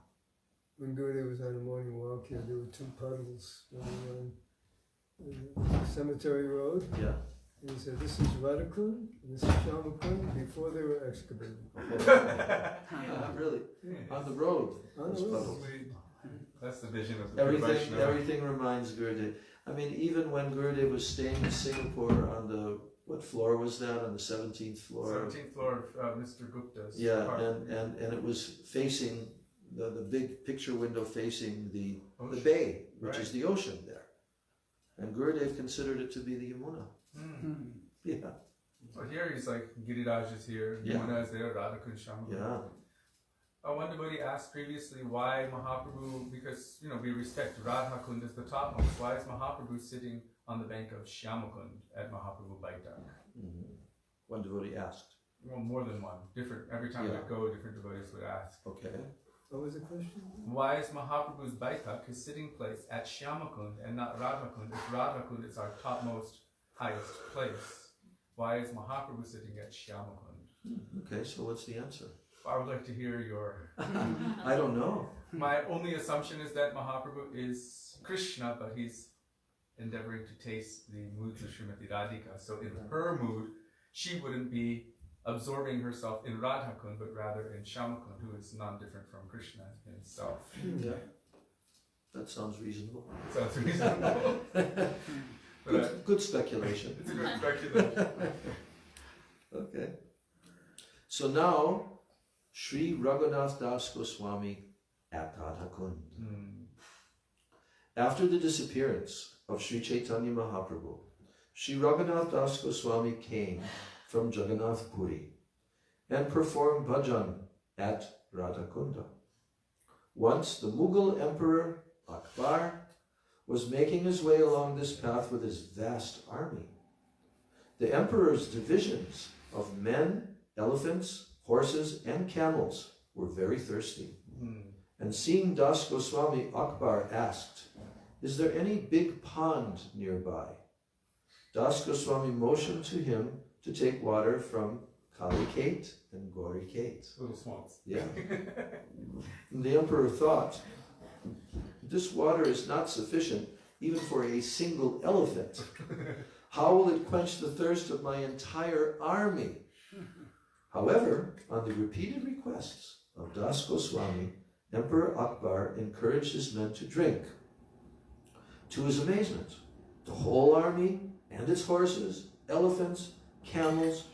When Gurudev was on a morning walk here, there were two puddles on the cemetery road. Yeah. And he said, this is Radhakund, and this is Shyamakund, before they were excavated. Really? On the road. On the those road. puddles. That's the vision of the Vaishnava. Everything reminds Gurudev. I mean, even when Gurudev was staying in Singapore on the, what floor was that? On the 17th floor? 17th floor of Mr. Gupta's Yeah, apartment. and it was facing, the big picture window facing the Ocean. bay, which Right. is the ocean there. And Gurudev considered it to be the Yamuna. Yeah, Well, here he's like, Giriraj is here, Yeah. Yamuna is there, Radhakund, Shyamakund. yeah. One devotee asked previously why Mahaprabhu, because, you know, we respect Radhakund as the topmost, why is Mahaprabhu sitting on the bank of Shyamakund at Mahaprabhu Baitak? One devotee asked. Well, more than one. Different, every time Yeah. we go, different devotees would ask. Okay. What was the question? Why is Mahaprabhu's Baitak, his sitting place, at Shyamakund and not Radhakund? If Radhakund is our topmost, highest place, why is Mahaprabhu sitting at Shyamakund? Okay, so what's the answer? I would like to hear your... I don't know. My only assumption is that Mahaprabhu is Krishna, but he's endeavoring to taste the moods of Srimati Radhika. So in her mood, she wouldn't be absorbing herself in Radhakund, but rather in Shyamakund, who is non-different from Krishna himself. Yeah, that sounds reasonable. Sounds reasonable. Good speculation. It's a good speculation. Okay. So now, Sri Raghunath Das Goswami at Radhakund. After the disappearance of Sri Chaitanya Mahaprabhu, Sri Raghunath Das Goswami came from Jagannath Puri and performed bhajan at Radhakunda. Once the Mughal Emperor Akbar was making his way along this path with his vast army. The emperor's divisions of men, elephants, horses, and camels were very thirsty. And seeing Das Goswami, Akbar asked, "Is there any big pond nearby?" Das Goswami motioned to him to take water from Kali Kate and Gauri Kate. Little swamps. Yeah. And the emperor thought, this water is not sufficient even for a single elephant. How will it quench the thirst of my entire army? However, on the repeated requests of Das Goswami, Emperor Akbar encouraged his men to drink. To his amazement, the whole army and its horses, elephants, camels,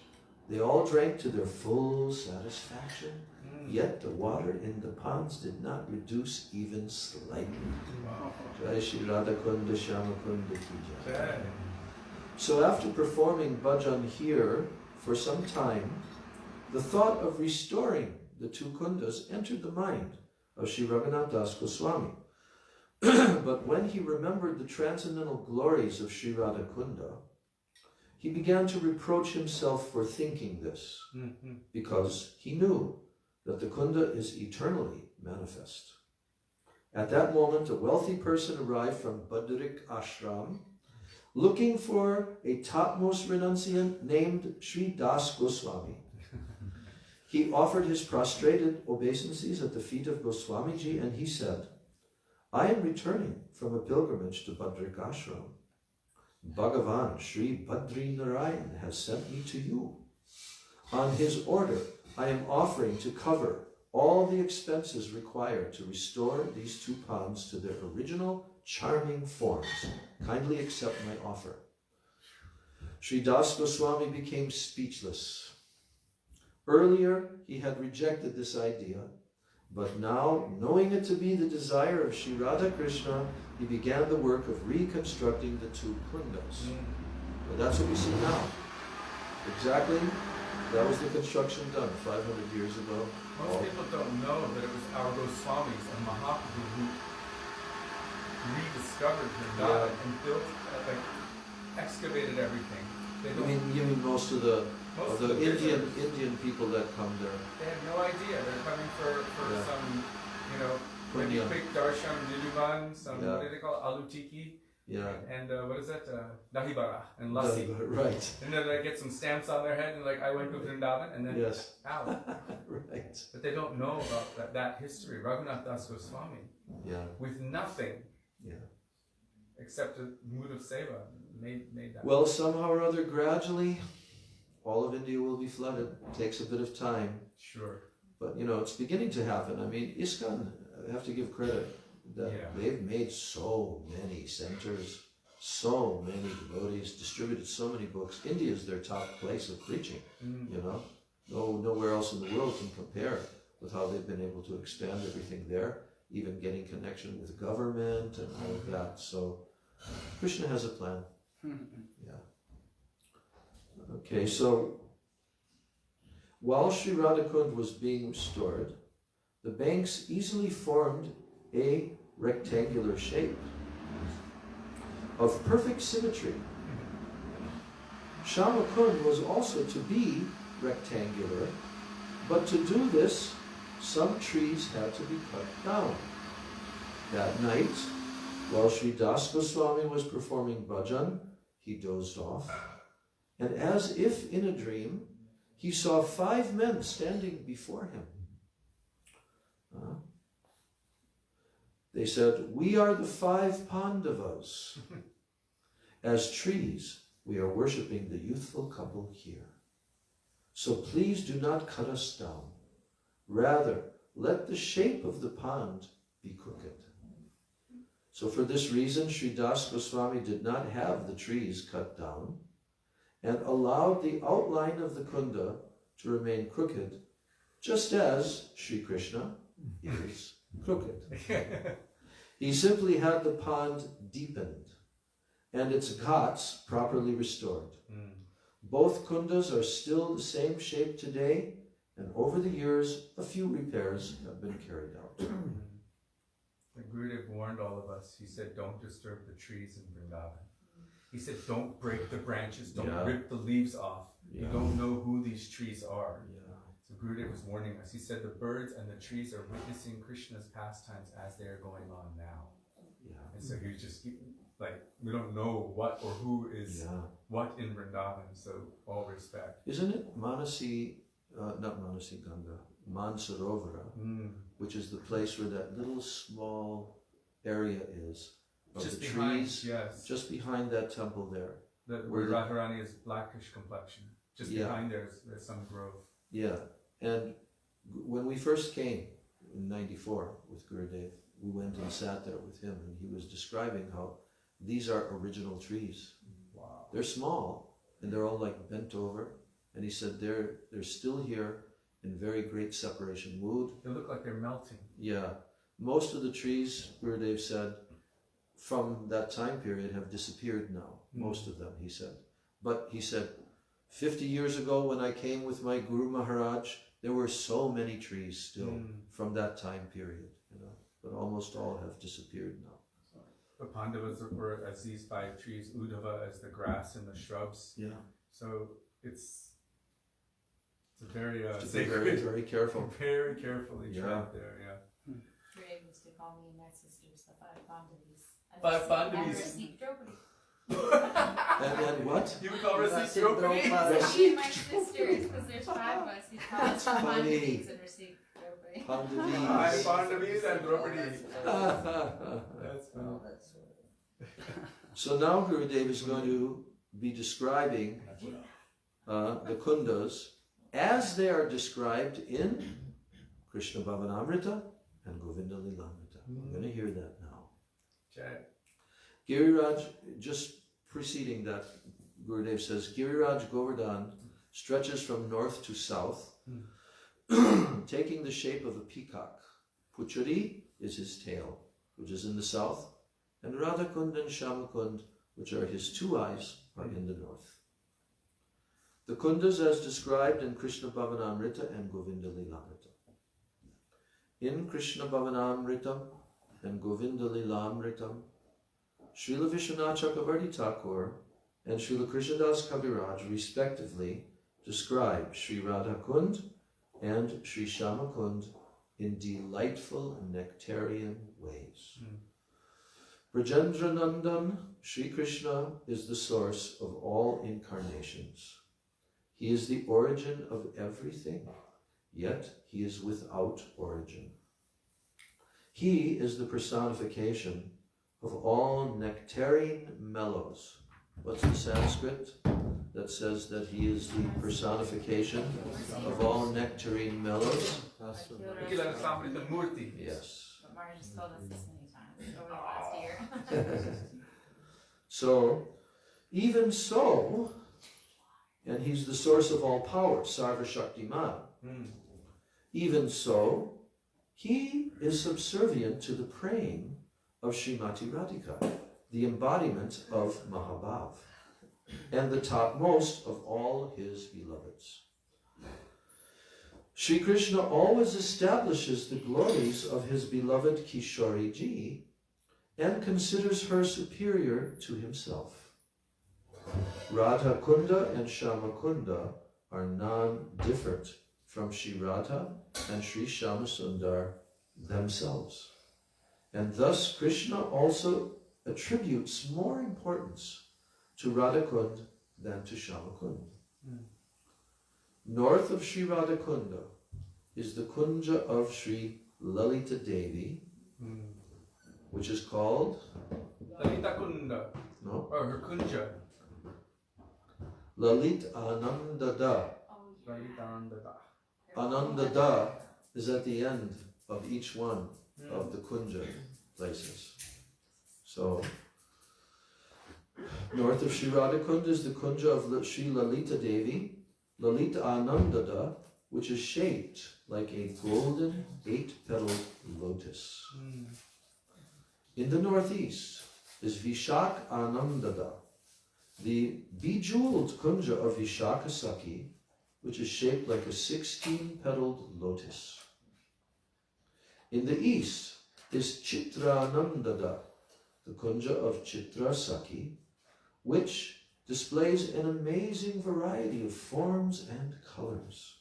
they all drank to their full satisfaction. Yet the water in the ponds did not reduce even slightly. Jai Shri Radhakunda Shyamakunda ki jai. So after performing bhajan here for some time, the thought of restoring the two kundas entered the mind of Sri Raghunath Das Goswami. But when he remembered the transcendental glories of Sri Radhakunda, he began to reproach himself for thinking this, because he knew that the kunda is eternally manifest. At that moment, a wealthy person arrived from Badrik Ashram, looking for a topmost renunciant named Sri Das Goswami. He offered his prostrated obeisances at the feet of Goswamiji, and he said, "I am returning from a pilgrimage to Badrik Ashram. Bhagavan Sri Badri Narayan has sent me to you. On his order, I am offering to cover all the expenses required to restore these two ponds to their original charming forms. Kindly accept my offer." Sri Das Goswami became speechless. Earlier, he had rejected this idea, but now, knowing it to be the desire of Sri Radha Krishna, he began the work of reconstructing the two kundas. So that's what we see now. Exactly, that was the construction done 500 years ago. Most people don't know that it was our Goswamis and Mahaprabhu who rediscovered Vrindavan and built, excavated everything. They don't, You mean most of the visitors, Indian people that come there? they have no idea. They're coming for Yeah. some, maybe Punya. quick darshan, nilivan, some, Yeah. what do they call it, alu tiki, Yeah. and what is that, dahibara and lassi. Right. And then they get some stamps on their head and I went to Vrindavan and then Yes. out. Right. But they don't know about that history. Raghunath Das Goswami, Yeah. with nothing Yeah. except a mood of seva, made that. Well, somehow or other, gradually, all of India will be flooded. It takes a bit of time, Sure. but it's beginning to happen. I mean, ISKCON, I have to give credit that Yeah. they've made so many centers, so many devotees, distributed so many books. India is their top place of preaching. Nowhere else in the world can compare with how they've been able to expand everything there, even getting connection with government and all of that. So Krishna has a plan. Yeah. Okay, so while Sri Radhakund was being restored, the banks easily formed a rectangular shape of perfect symmetry. Shyamakund was also to be rectangular, but to do this, some trees had to be cut down. That night, while Sri Das Goswami was performing bhajan, he dozed off, and as if in a dream, he saw 5 men standing before him. They said, "We are the 5 Pandavas. As trees, we are worshipping the youthful couple here. So please do not cut us down. Rather, let the shape of the pond be crooked." So for this reason, Sri Das Goswami did not have the trees cut down and allowed the outline of the kunda to remain crooked, just as Sri Krishna is crooked. He simply had the pond deepened and its ghats properly restored. Both kundas are still the same shape today, and over the years, a few repairs have been carried out. The Gurudev warned all of us. He said, don't disturb the trees in Vrindavan. He said, don't break the branches, don't rip the leaves off. You don't know who these trees are. So Gurudev was warning us. He said the birds and the trees are witnessing Krishna's pastimes as they are going on now. And so he was just like, we don't know what or who is what in Vrindavan, so all respect. Isn't it Manasi, not Manasi Ganga, Mansarovara, which is the place where that little small area is of Just the behind, trees, yes. just behind that temple there. Where Radharani is blackish complexion. Just behind there's some grove. Yeah, and when we first came in '94 with Gurudev, we went and sat there with him, and he was describing how these are original trees. Wow. They're small, and they're all like bent over, and he said they're still here in very great separation mood. They look like they're melting. Yeah, most of the trees, Gurudev said, from that time period have disappeared now. Most of them, he said. But he said, 50 years ago when I came with my Guru Maharaj, there were so many trees still from that time period, but almost all have disappeared now. The Pandavas were as these 5 trees, Uddhava as the grass and the shrubs. Yeah. So it's a very sacred. Very, very careful. Very carefully tread there, Gurudev used to call me and my sisters the 5 Pandavis. 5 Pandavis. And Rasik Draupadi. And what? You would call Rasik Draupadi? Me and my sisters, because there's 5 of us. He calls us Pandavis and Rasik Draupadi. Pandavis. Pandavis and Draupadi. That's funny. So now Gurudev is going to be describing the kundas as they are described in Krishna Bhavanamrita and Govinda Lilamrita. We're going to hear that now. Giriraj, just preceding that, Gurudev says, Giriraj Govardhan stretches from north to south, taking the shape of a peacock. Puchuri is his tail, which is in the south, and Radhakund and Shamakund, which are his 2 eyes, are in the north. The kundas as described in Krishna Bhavanamrita and Govinda Lilamrita. In Krishna Bhavanamrita and Govinda Lilamrita, Srila Vishwanath Chakravarti Thakur and Srila Krishnadas Kaviraj respectively describe Sri Radhakund and Sri Shamakund in delightful nectarian ways. Brajendranandan, Sri Krishna is the source of all incarnations. He is the origin of everything, yet he is without origin. He is the personification of all nectarine mellows. What's the Sanskrit that says that he is the personification of all nectarine mellows? Murti. Yes. But Maharaj has told us this many times over the last year. So, even so, and he's the source of all power, Sarva Shaktiman. Even so, he is subservient to the praying of Srimati Radhika, the embodiment of Mahabhav, and the topmost of all his beloveds. Sri Krishna always establishes the glories of his beloved Kishori Ji and considers her superior to himself. Radha Kunda and Shama Kunda are non-different from Sri Radha and Sri Shama Sundar themselves. And thus Krishna also attributes more importance to Radha Kund than to Shama Kund. North of Sri Radha Kunda is the Kunja of Sri Lalita Devi, which is called, Lalita Kunda, no, or her Kunja. Lalit Anandada. Lalita Andada. Anandada is at the end of each one of the Kunja places. So, north of Sri Radhakund is the Kunja of Sri Lalita Devi, Lalita Anandada, which is shaped like a golden 8-petaled lotus. In the northeast is Vishak Anandada, the bejeweled Kunja of Vishakasaki, which is shaped like a 16-petaled lotus. In the east is Chitranandada, the Kunja of Chitrasaki, which displays an amazing variety of forms and colors.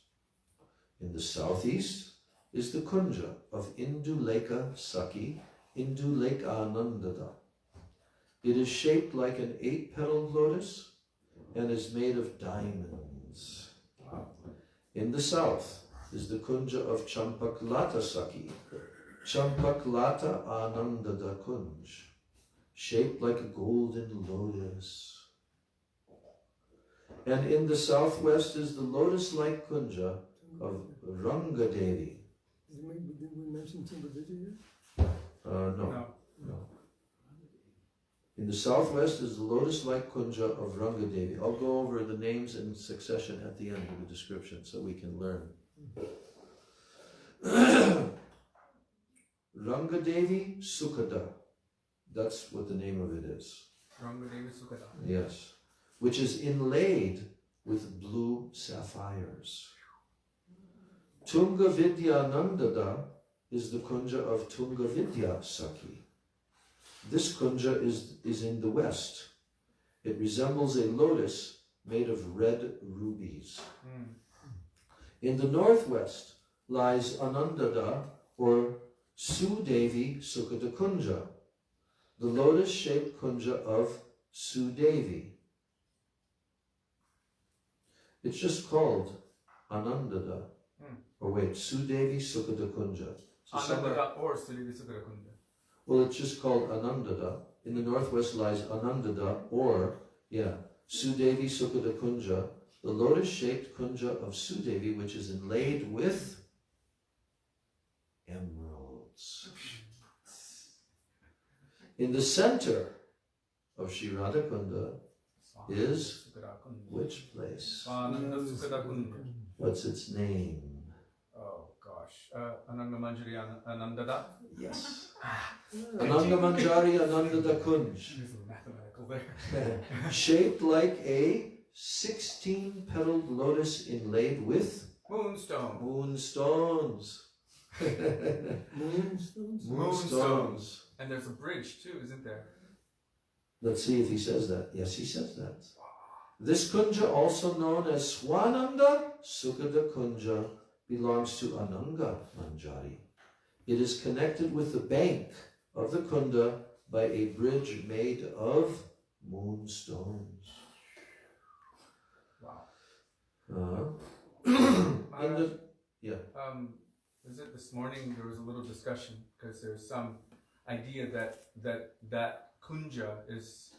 In the southeast is the Kunja of Induleka Saki, Induleka-nandada. It is shaped like an 8-petaled lotus and is made of diamonds. In the south is the Kunja of Champaklata Saki, Champaklata Anandada Kunj, shaped like a golden lotus. And in the southwest is the lotus-like Kunja of Rangadevi. Did we mention Timbavijay yet? No. In the southwest is the lotus-like Kunja of Rangadevi. I'll go over the names in succession at the end of the description so we can learn. Rangadevi Sukhada. That's what the name of it is. Rangadevi Sukhada. Yes. Which is inlaid with blue sapphires. Tunga Vidyanandada is the Kunja of Tunga Vidya Saki. This Kunja is in the west. It resembles a lotus made of red rubies. In the northwest lies Anandada, or Sudevi Sukhada Kunja, the lotus-shaped Kunja of Sudevi. It's just called Anandada. Or wait, Sudevi Sukhada Kunja. So Anandada or Sudevi Sukhada Kunja. well, it's just called Anandada. In the northwest lies Anandada, or, Sudevi Sukhada Kunja, the lotus-shaped Kunja of Sudevi, which is inlaid with emeralds. In the center of Sri Radhakunda is which place? What's its name? Oh gosh. Ananga Manjari Anandada. Yes. Ananga Manjari Anandada Kunj. Mathematical there. Shaped like a 16-petaled lotus inlaid with Moonstone. moonstones. Moonstones? Moonstones. And there's a bridge too, isn't there? Let's see if he says that. Yes, he says that. This Kunja, also known as Swananda Sukhada Kunja, belongs to Ananga Manjari. It is connected with the bank of the Kunda by a bridge made of moonstones. Wow. Was it this morning there was a little discussion because there's some idea that Kunja is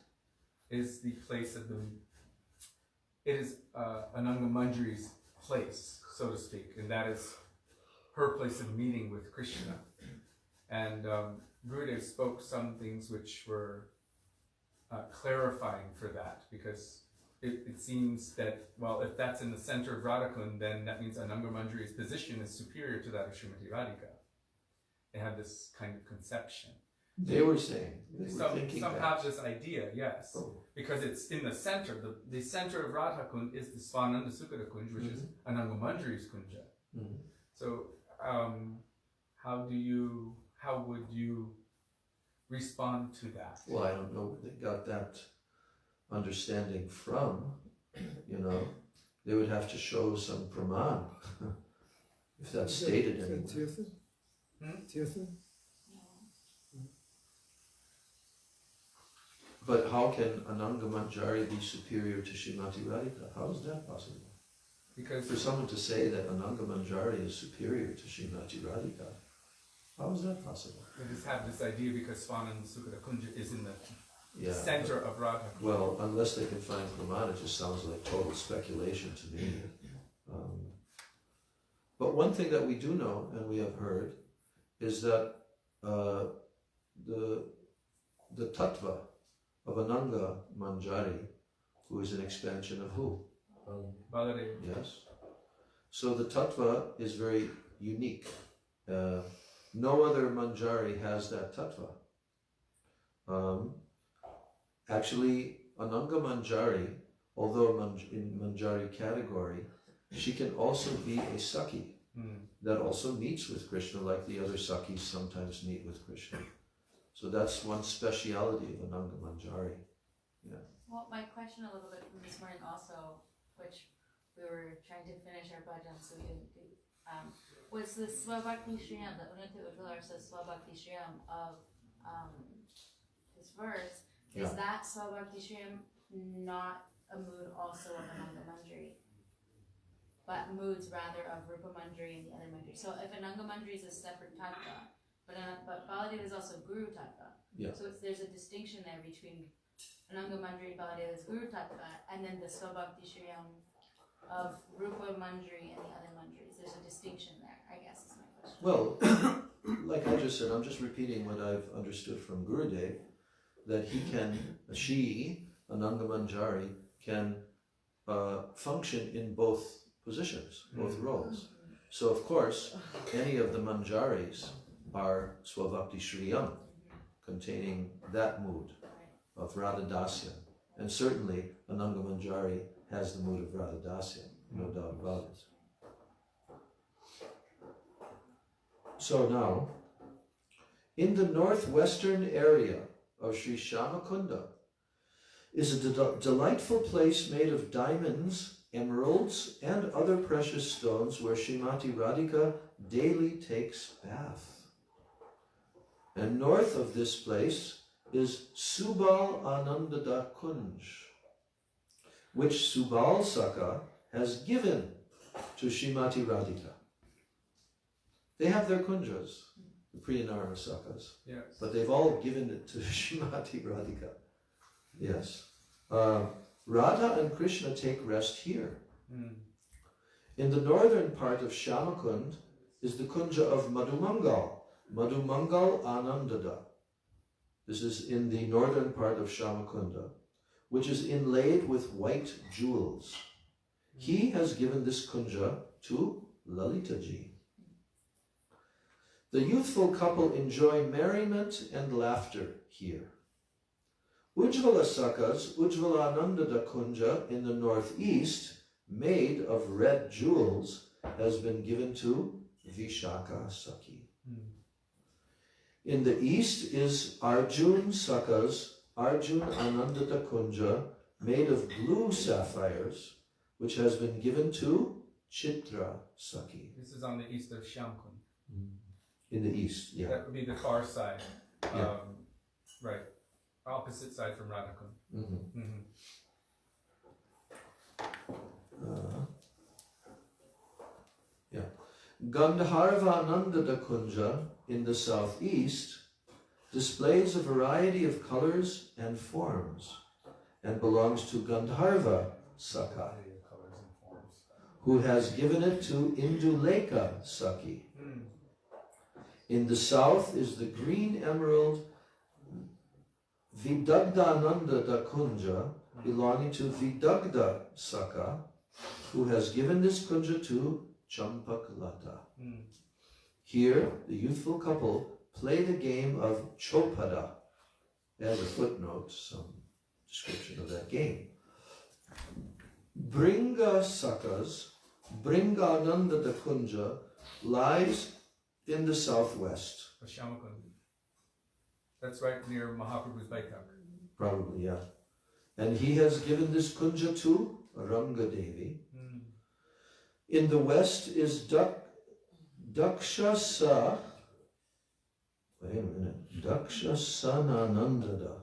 the place of it is Ananga Manjari's place, so to speak, and that is her place of meeting with Krishna. And Gurudev spoke some things which were clarifying for that, because it seems that, well, if that's in the center of Radhakund, then that means Ananga Manjari's position is superior to that of Srimati Radhika. They had this kind of conception. They were saying, they were Some thinking that. have this idea, yes, because it's in the center. The center of Radhakund is the Swananda Sukhada Kunj, which is Ananga Manjari's Kunja. So, how would you respond to that? Well, I don't know where they got that understanding from. They would have to show some praman if that's stated anywhere. Tirtha? Tirtha? But how can Ananga Manjari be superior to Srimati Radhika? How is that possible? Because For someone to say that Ananga Manjari is superior to Srimati Radhika, How is that possible? We just have this idea because Swanand Sukha Kunja is in the Yeah. center of Radha. Well, unless they can find Pramana, it just sounds like total speculation to me. But one thing that we do know, and we have heard, is that the tattva of Ananga Manjari, who is an expansion of who? Baladev. Yes. So the tattva is very unique. No other Manjari has that tattva. Actually, Ananga Manjari, although in Manjari category, she can also be a Sakhi that also meets with Krishna like the other Sakhis sometimes meet with Krishna. So that's one speciality of Ananga Manjari. Yeah. Well, my question a little bit from this morning also, which we were trying to finish our bhajan so we didn't do, was the Swabhakti Shriyam, the Unati Udvalarsa Swabhakti Shriyam of this verse. Yeah. Is that Swabhakti Shriyam not a mood also of Ananga Manjari? But moods rather of Rupa Manjari and the other Manjari. So if Ananga Manjari is a separate tattva, but Baladev is also Guru tattva. Yeah. So there's a distinction there between Ananga Manjari, Baladev is Guru tattva, and then the Swabhakti Shriyam of Rupa Manjari and the other Manjaris. There's a distinction there, I guess is my question. Well, like I just said, I'm just repeating what I've understood from Gurudev, that she, Ananga Manjari, can function in both positions, both roles. So of course, any of the Manjaris are Swabhakti Shriyam, containing that mood of Radha Dasya. And certainly Ananga Manjari has the mood of Radha Dasya, no doubt about it. So now, in the northwestern area of Sri Shyamakunda is a delightful place made of diamonds, emeralds, and other precious stones where Srimati Radhika daily takes bath. And north of this place is Subal Anandada Kunj, which Subal Saka has given to Srimati Radhika. They have their kunjas, the Priyanarma Sakas, Yes. but they've all given it to Srimati Radhika. Yes. Radha and Krishna take rest here. In the northern part of Shyamakund is the kunja of Madhumangal, Madhumangal Anandada. This is in the northern part of Shyamakunda, which is inlaid with white jewels. He has given this kunja to Lalitaji. The youthful couple enjoy merriment and laughter here. Ujjvala Saka's Ujjvalanandada Kunja in the northeast, made of red jewels, has been given to Vishaka Saki. In the east is Arjun Saka's Arjun Anandada Kunja, made of blue sapphires, which has been given to Chitra Saki. This is on the east of Shyamkund. In the east, yeah. That would be the far side. Yeah. Right. Opposite side from Radhakund. Yeah. Gandharva Anandada Kunja in the southeast displays a variety of colors and forms and belongs to Gandharva Saka, who has given it to Induleka Saki. In the south is the green emerald Vidagdananda Kunja, belonging to Vidagda Saka, who has given this kunja to Champaklata. Here, the youthful couple play the game of Chopada. As a footnote, some description of that game. Bringa Saka's Bringananda Kunja lies in the southwest. Shyamkund. That's right near Mahaprabhu's Baitak. Probably, yeah. And he has given this kunja to Ranga Devi. In the west is Dakshasa. Wait a minute. Dakshasana Anandada.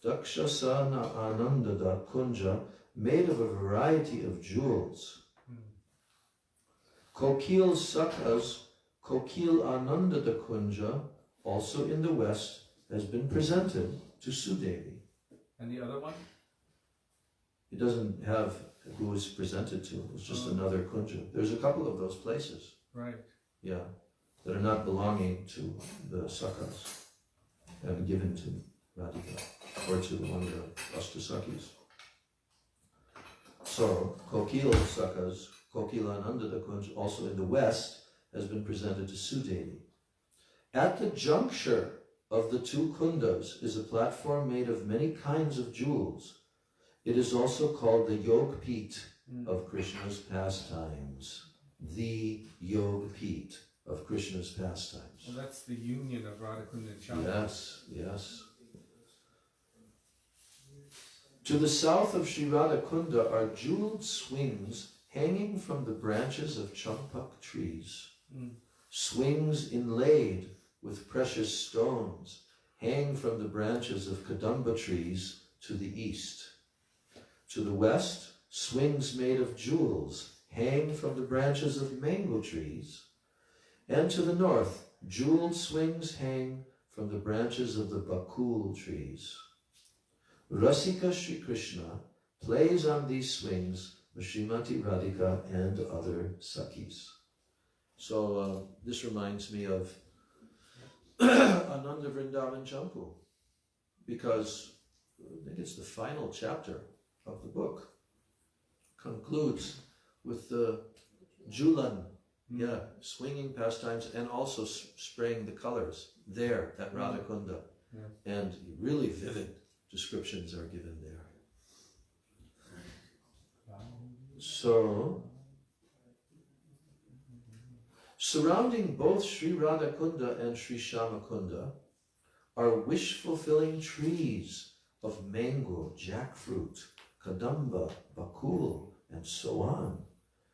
Dakshasana Anandada Kunja, made of a variety of jewels. Kokil Saka's Kokil Ananda Kunja, also in the west, has been presented to Sudevi. And the other one? It doesn't have who is presented to, it's just another kunja. There's a couple of those places, Right. yeah, that are not belonging to the sakhas and given to Radhika or to one of the Ashtasakis. So, Kokil sakhas, Kokilananda Kunj, also in the west, has been presented to Sudevi. At the juncture of the two kundas is a platform made of many kinds of jewels. It is also called the Yog Peet of Krishna's pastimes. The Yog Peet of Krishna's pastimes. Well, that's the union of Radhakunda and Chandra. Yes, yes. To the south of Sri Radhakunda are jeweled swings hanging from the branches of champak trees. Swings inlaid with precious stones hang from the branches of kadamba trees to the east. To the west, swings made of jewels hang from the branches of mango trees. And to the north, jeweled swings hang from the branches of the bakul trees. Rasika Sri Krishna plays on these swings with Srimati Radhika and other Sakhis. So this reminds me of Ananda Vrindavan Champu, because I think it's the final chapter of the book, concludes with the Julan, swinging pastimes and also spraying the colors there at Radhakunda. Yeah. And really vivid descriptions are given there. So, surrounding both Sri Radhakunda and Sri Shyamakunda are wish-fulfilling trees of mango, jackfruit, kadamba, bakul, and so on,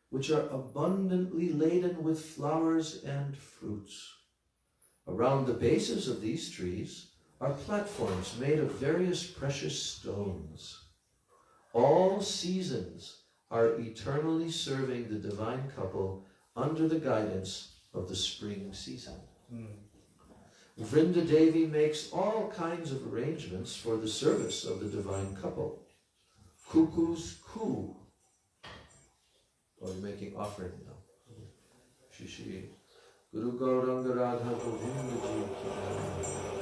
which are abundantly laden with flowers and fruits. Around the bases of these trees are platforms made of various precious stones. All seasons are eternally serving the divine couple under the guidance of the spring season. Vrinda Devi makes all kinds of arrangements for the service of the divine couple. Cuckoos coo. Oh, you're making offering now. Shishi. Guru Gauranga Radha Govinda Ji.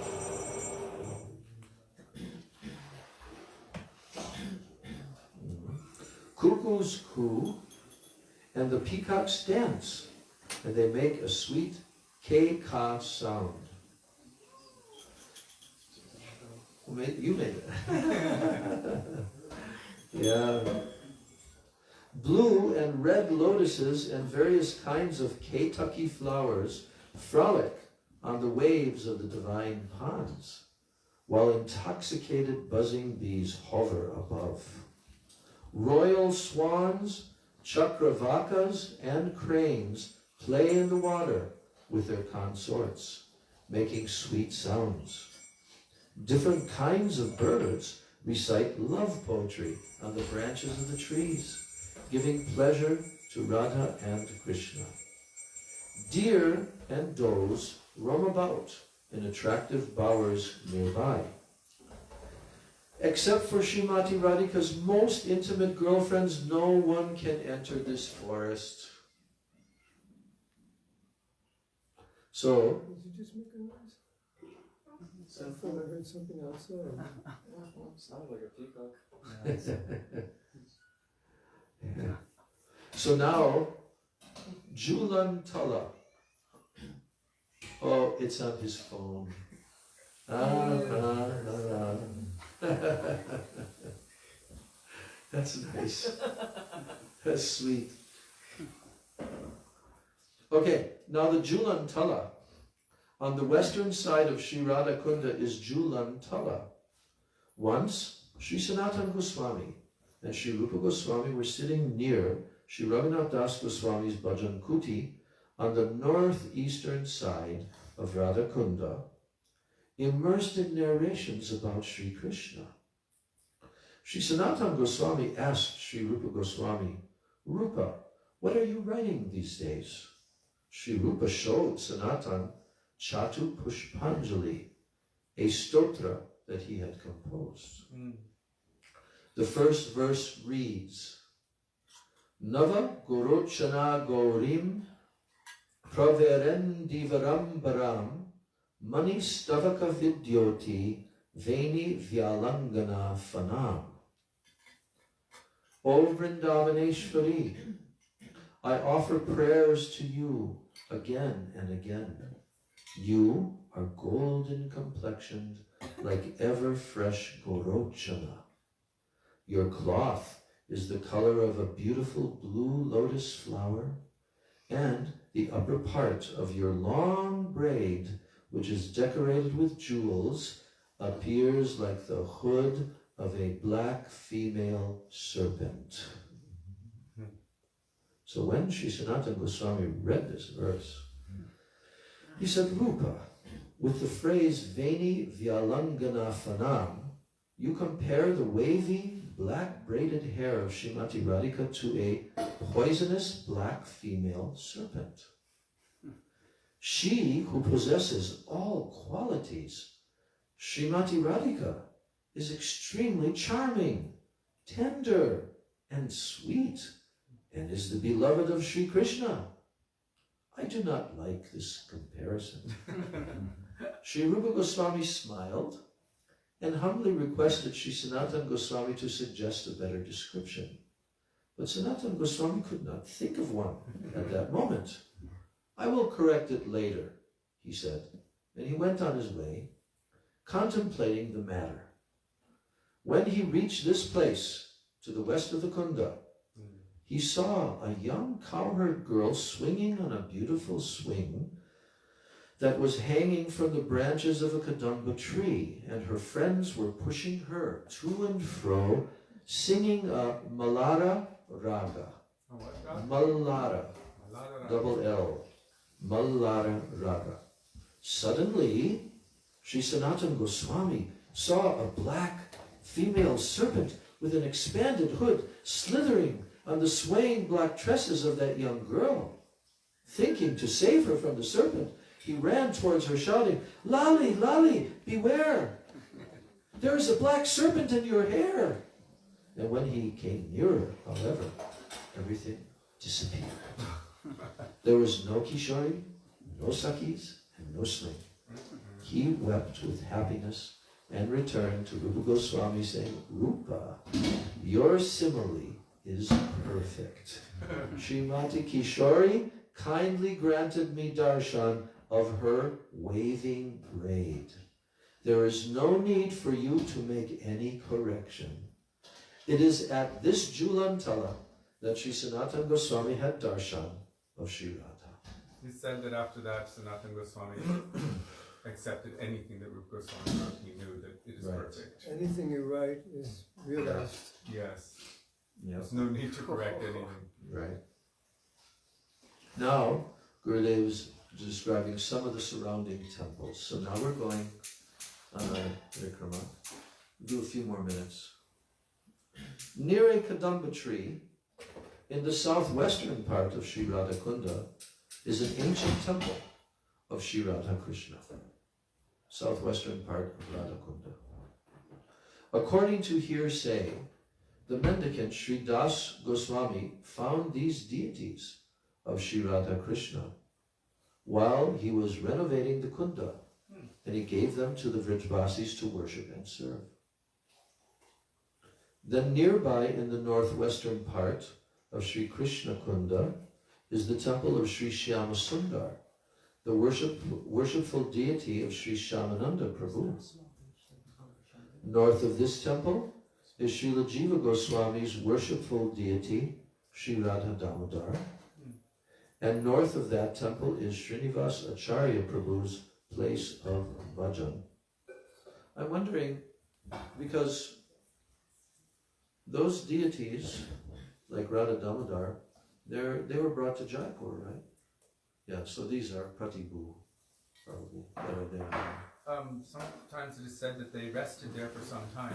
Cuckoos coo, and the peacocks dance, and they make a sweet K-ka sound. You made it. Yeah. Blue and red lotuses and various kinds of Ketaki flowers frolic on the waves of the divine ponds, while intoxicated buzzing bees hover above. Royal swans, chakravakas, and cranes play in the water with their consorts, making sweet sounds. Different kinds of birds recite love poetry on the branches of the trees, giving pleasure to Radha and Krishna. Deer and does roam about in attractive bowers nearby. Except for Srimati Radhika's most intimate girlfriends, no one can enter this forest. So, Did you just make a noise? I thought I heard something outside. Sounds like a peacock. yeah. So now, Julan Tala. Oh, it's on his phone. That's nice. That's sweet. Okay, now the Julan Tala. On the western side of Sri Radhakunda is Julan Tala. Once, Sri Sanatana Goswami and Sri Rupa Goswami were sitting near Sri Raghunath Das Goswami's Bhajan Kuti on the northeastern side of Radhakunda, immersed in narrations about Sri Krishna. Sri Sanatana Goswami asked Sri Rupa Goswami, Rupa, what are you writing these days? Sri Rupa showed Sanatan Chatu Pushpanjali, a stotra that he had composed. The first verse reads, Nava Gorochana Gaurim Praveren Divaram Baram Mani Stavaka Vidyoti Veni Vyalangana Fanam. O Vrindavaneshwari, I offer prayers to you again and again. You are golden complexioned like ever fresh Gorochana. Your cloth is the color of a beautiful blue lotus flower, and the upper part of your long braid, which is decorated with jewels, appears like the hood of a black female serpent. So when Sri Sanatana Goswami read this verse, he said, Rupa, with the phrase Veni Vyalangana Fanam, you compare the wavy, black braided hair of Srimati Radhika to a poisonous black female serpent. She who possesses all qualities, Srimati Radhika, is extremely charming, tender, and sweet, and is the beloved of Sri Krishna. I do not like this comparison. Sri Rupa Goswami smiled and humbly requested Sri Sanatana Goswami to suggest a better description. But Sanatana Goswami could not think of one at that moment. I will correct it later, he said, and he went on his way, contemplating the matter. When he reached this place, to the west of the Kunda, he saw a young cowherd girl swinging on a beautiful swing that was hanging from the branches of a kadamba tree, and her friends were pushing her to and fro, singing a Mallara Raga. Mallara, double L, Mallara Raga. Suddenly, Sri Sanatana Goswami saw a black female serpent with an expanded hood slithering on the swaying black tresses of that young girl. Thinking to save her from the serpent, he ran towards her shouting, Lali, Lali, beware! There is a black serpent in your hair. And when he came nearer, however, everything disappeared. There was no Kishori, no Sakis, and no sling. He wept with happiness and returned to Rupa Goswami saying, Rupa, your simile is perfect. Srimati Kishori kindly granted me darshan of her waving braid. There is no need for you to make any correction. It is at this Julantala that Sri Sanatana Goswami had darshan of Sri Radha. He said that after that, Sanatana Goswami accepted anything that Rupa Goswami wrote. He knew that it is perfect. Anything you write is realized. Yes. Yep. There's no need to correct anything. Right. Now, Gurudev is describing some of the surrounding temples. So now we're going on our Parikrama. Do a few more minutes. Near a Kadamba tree, in the southwestern part of Sri Radha Kunda, is an ancient temple of Sri Radha Krishna. Southwestern part of Radha Kunda. According to hearsay, the mendicant Sri Das Goswami found these deities of Sri Radha Krishna while he was renovating the Kunda, and he gave them to the Vrajvasis to worship and serve. Then nearby in the northwestern part of Sri Krishna Kunda is the temple of Sri Shyama Sundar, the worshipful deity of Sri Shyamananda Prabhu. North of this temple is Srila Jiva Goswami's worshipful deity, Sri Radha Damodar. And north of that temple is Srinivas Acharya Prabhu's place of bhajan. I'm wondering, because those deities, like Radha Damodar, they were brought to Jaipur, right? Yeah, so these are Pratibhu, probably, that are there now. Sometimes it is said that they rested there for some time.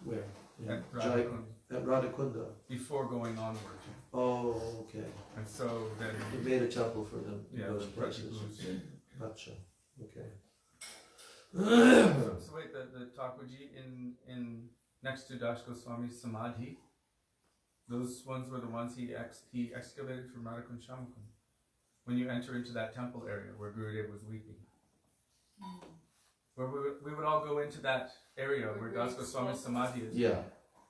Where? At Radhakunda. At Radhakunda. Before going onward. Oh, okay. And So then, He made a temple for them. yeah, those the places. Pratyabhus. Gotcha. Okay. So wait, the Thakurji in next to Dash Goswami's Samadhi, those ones were the ones he excavated from Radhakund Shamakund. When you enter into that temple area where Gurudev was weeping. Where we would all go into that area where Das Goswami's Samadhi is. Yeah.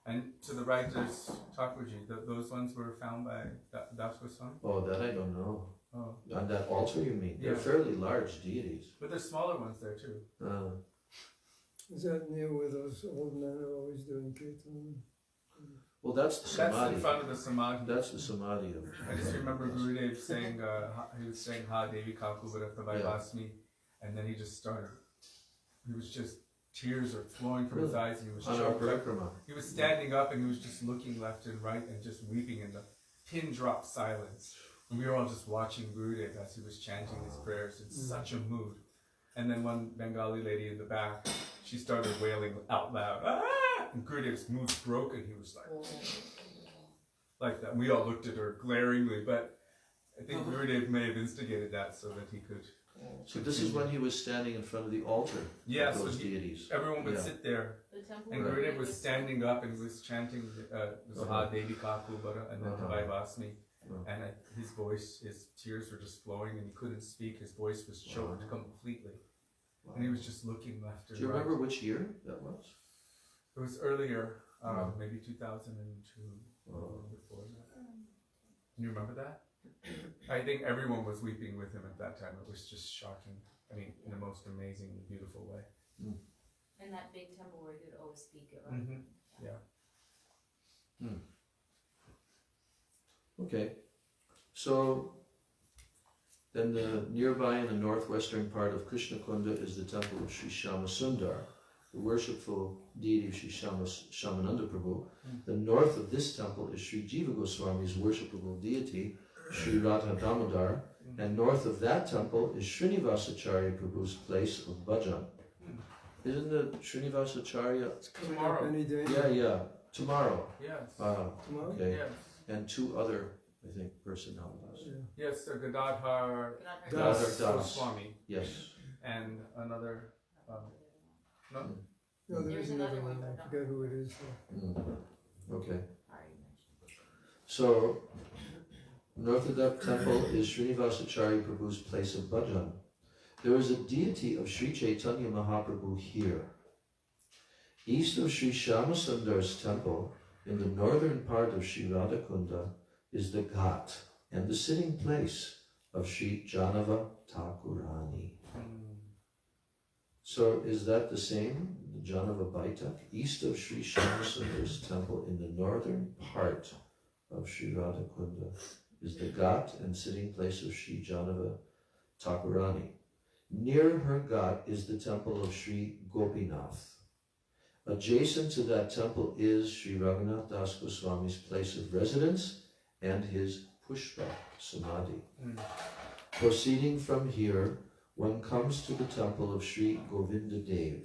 And to the right there's Thakurji. Those ones were found by Das Goswami? Oh, that I don't know. Oh. On that altar, you mean? They're Yeah. fairly large deities. But there's smaller ones there too. Is that near where those old men are always doing kirtan? Well, that's the That's samadhi. in front of the Samadhi. That's the samadhi of. I just remember Gurudev saying, he was saying, Ha Devi Kaku Varata Vaivasmi, and then he just started. He was just, tears are flowing from his eyes, and he was On our choked up. parikrama. He was standing up and he was just looking left and right and just weeping in the pin drop silence. And we were all just watching Gurudev as he was chanting his prayers in such a mood. And then one Bengali lady in the back, she started wailing out loud. Ah! And Gurudev's mood broke and he was like that. We all looked at her glaringly, but I think Gurudev may have instigated that so that he could. So this is when he was standing in front of the altar. Yeah, of so those deities. everyone would Yeah. sit there. The temple. And Right. Gurudev was standing up and he was chanting Saha Devi Kaku Bara and then Vaivasmi. And his voice, his tears were just flowing and he couldn't speak. His voice was choked completely. And he was just looking left and Do you right. remember which year that was? It was earlier, maybe 2002 or before that. Can you remember that? I think everyone was weeping with him at that time. It was just shocking. I mean, in the most amazing, beautiful way. In that big temple where he would always speak it, right? Mm-hmm. Yeah. Okay. So then nearby in the northwestern part of Krishna Kunda is the temple of Sri Shama Sundar, the worshipful deity of Sri Shamananda Prabhu. The north of this temple is Sri Jiva Goswami's worshipable deity, Sri Radha Damodar, and north of that temple is Srinivasacharya Prabhu's place of bhajan. Isn't the Srinivasacharya? Tomorrow. Any day? Yeah, tomorrow. Yes. Tomorrow? Okay. Yes. And two other, I think, personalities. Yeah. Yes, Gadadhar Gadadhar Das Das. Goswami Yes. and another. No, No, there There's is another another one, one, I but forget who it is. Okay. Already mentioned. So, north of that temple is Srinivasacharya Prabhu's place of bhajan. There is a deity of Sri Chaitanya Mahaprabhu here. East of Sri Shama Sundar's temple, in the northern part of Sri Radhakunda, is the ghat and the sitting place of Sri Janava Thakurani. So is that the same, the Janava Baitak? East of Sri Shama Sundar's temple, in the northern part of Sri Radhakunda, is the ghat and sitting place of Sri Janava Thakurani. Near her ghat is the temple of Sri Gopinath. Adjacent to that temple is Sri Raghunath Das Goswami's place of residence and his Pushpa Samadhi. Proceeding from here, one comes to the temple of Sri Govinda Dev.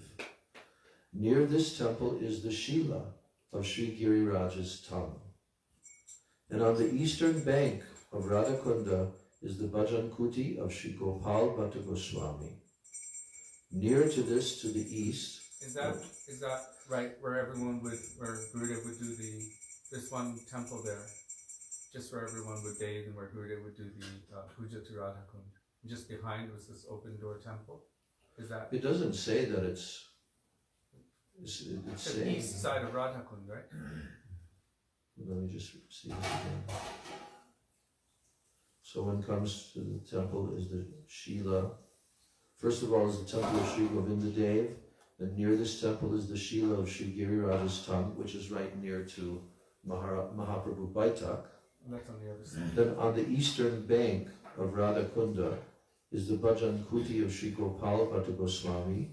Near this temple is the Shila of Sri Giriraj's tongue. And on the eastern bank of Radhakunda is the Bhajan Kuti of Sri Gopal Bhatta Goswami. Near to this, to the east, is that right where Gurudev would do this one temple there, just where everyone would bathe and where Gurudev would do the puja to Radhakund. Just behind was this open door temple. Is that? it doesn't say that it's It's the saying. east side of Radhakund, right? Let me just see this again. So one comes to the temple is the Shila. First of all is the temple of Sri Govinda Dev. Then near this temple is the Shila of Sri Giriraj's tongue, which is right near to Mahaprabhu Baitak. And that's on the other side. Then on the eastern bank of Radhakunda is the Bhajan Kuti of Sri Gopal Bhatta Goswami.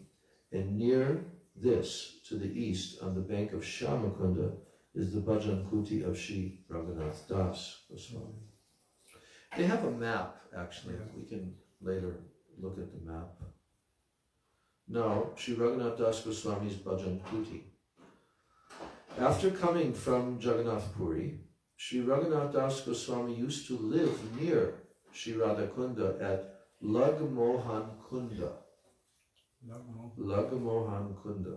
And near this, to the east, on the bank of Shamakunda, is the Bhajan Kuti of Sri Raghunath Das Goswami. They have a map, actually. We can later look at the map. Now, Sri Raghunath Das Goswami's Bhajan Kuti. After coming from Jagannath Puri, Sri Raghunath Das Goswami used to live near Sri Radha Kunda at Lagmohan Kunda. Lagmohan Kunda.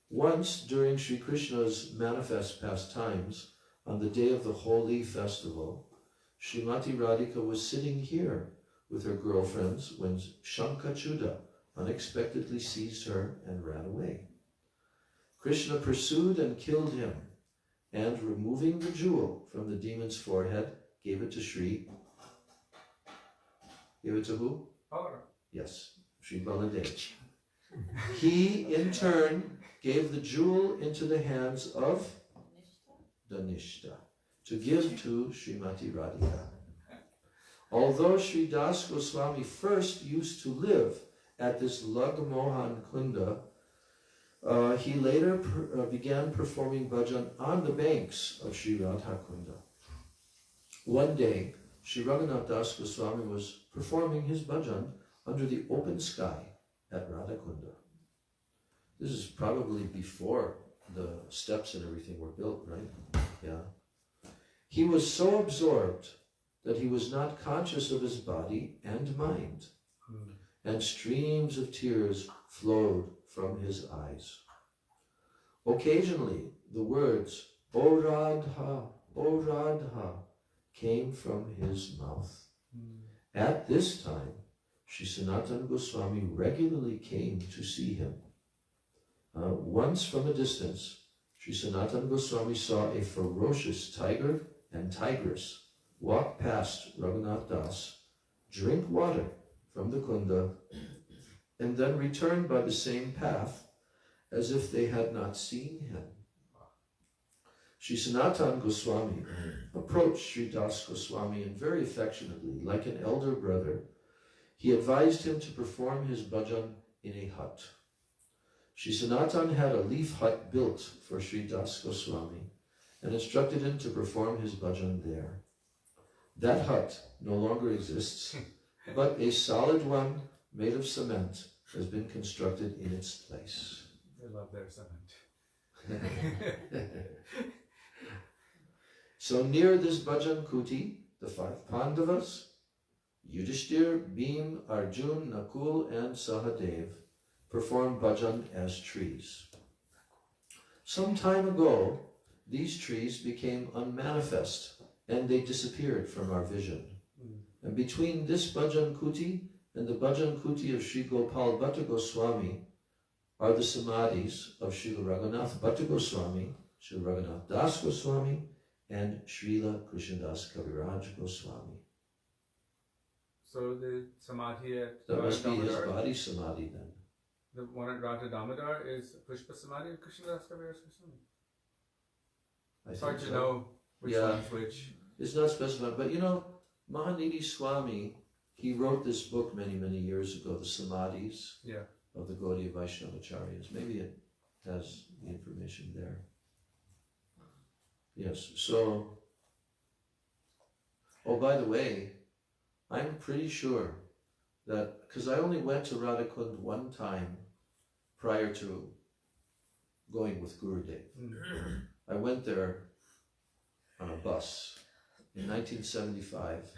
Once during Sri Krishna's manifest pastimes, on the day of the holy festival, Srimati Radhika was sitting here with her girlfriends when Shankachuda unexpectedly seized her and ran away. Krishna pursued and killed him, and removing the jewel from the demon's forehead, gave it to Sri. Gave it to who? Yes, Sri Baladev. He, in turn, gave the jewel into the hands of Dhanishta to give to Srimati Radhika. Although Sri Das Goswami first used to live at this Lagmohan Kunda, he later began performing bhajan on the banks of Sri Radha Kunda. One day, Sri Raghunath Das Goswami was performing his bhajan under the open sky at Radha Kunda. This is probably before the steps and everything were built, right? Yeah. He was so absorbed that he was not conscious of his body and mind, and streams of tears flowed from his eyes. Occasionally, the words, "O Radha, O Radha," came from his mouth. At this time, Sri Sanatana Goswami regularly came to see him. Once from a distance, Sri Sanatana Goswami saw a ferocious tiger and tigress walk past Raghunath Das, drink water from the kunda, and then return by the same path as if they had not seen him. Sri Sanatana Goswami approached Sri Das Goswami and very affectionately, like an elder brother, he advised him to perform his bhajan in a hut. Sri Sanatana had a leaf hut built for Sri Das Goswami and instructed him to perform his bhajan there. That hut no longer exists, but a solid one made of cement has been constructed in its place. They love their cement. So near this bhajan kuti, the 5 Pandavas, Yudhishthir, Bhim, Arjun, Nakul, and Sahadev performed bhajan as trees. Some time ago, these trees became unmanifest and they disappeared from our vision. And between this bhajan kuti and the bhajan kuti of Sri Gopal Bhatta Goswami are the samadhis of Srila Raghunath Bhatta Goswami, Sri Raghunath Das Goswami, and Srila Krishnadas Kaviraj Goswami. So the samadhi at That must be his Damodar, body samadhi then. the one at Radha Damodar is Pushpa Samadhi of Krishnadas Kaviraj Goswami. It's hard to know which Yeah. one's which. It's not specified, but you know, Mahanidhi Swami, he wrote this book many, many years ago, the Samadhis Yeah. of the Gaudiya Vaishnavacharyas. Maybe it has the information there. Yes, so, oh, by the way, I'm pretty sure that, because I only went to Radhakund one time prior to going with Gurudev. I went there on a bus in 1975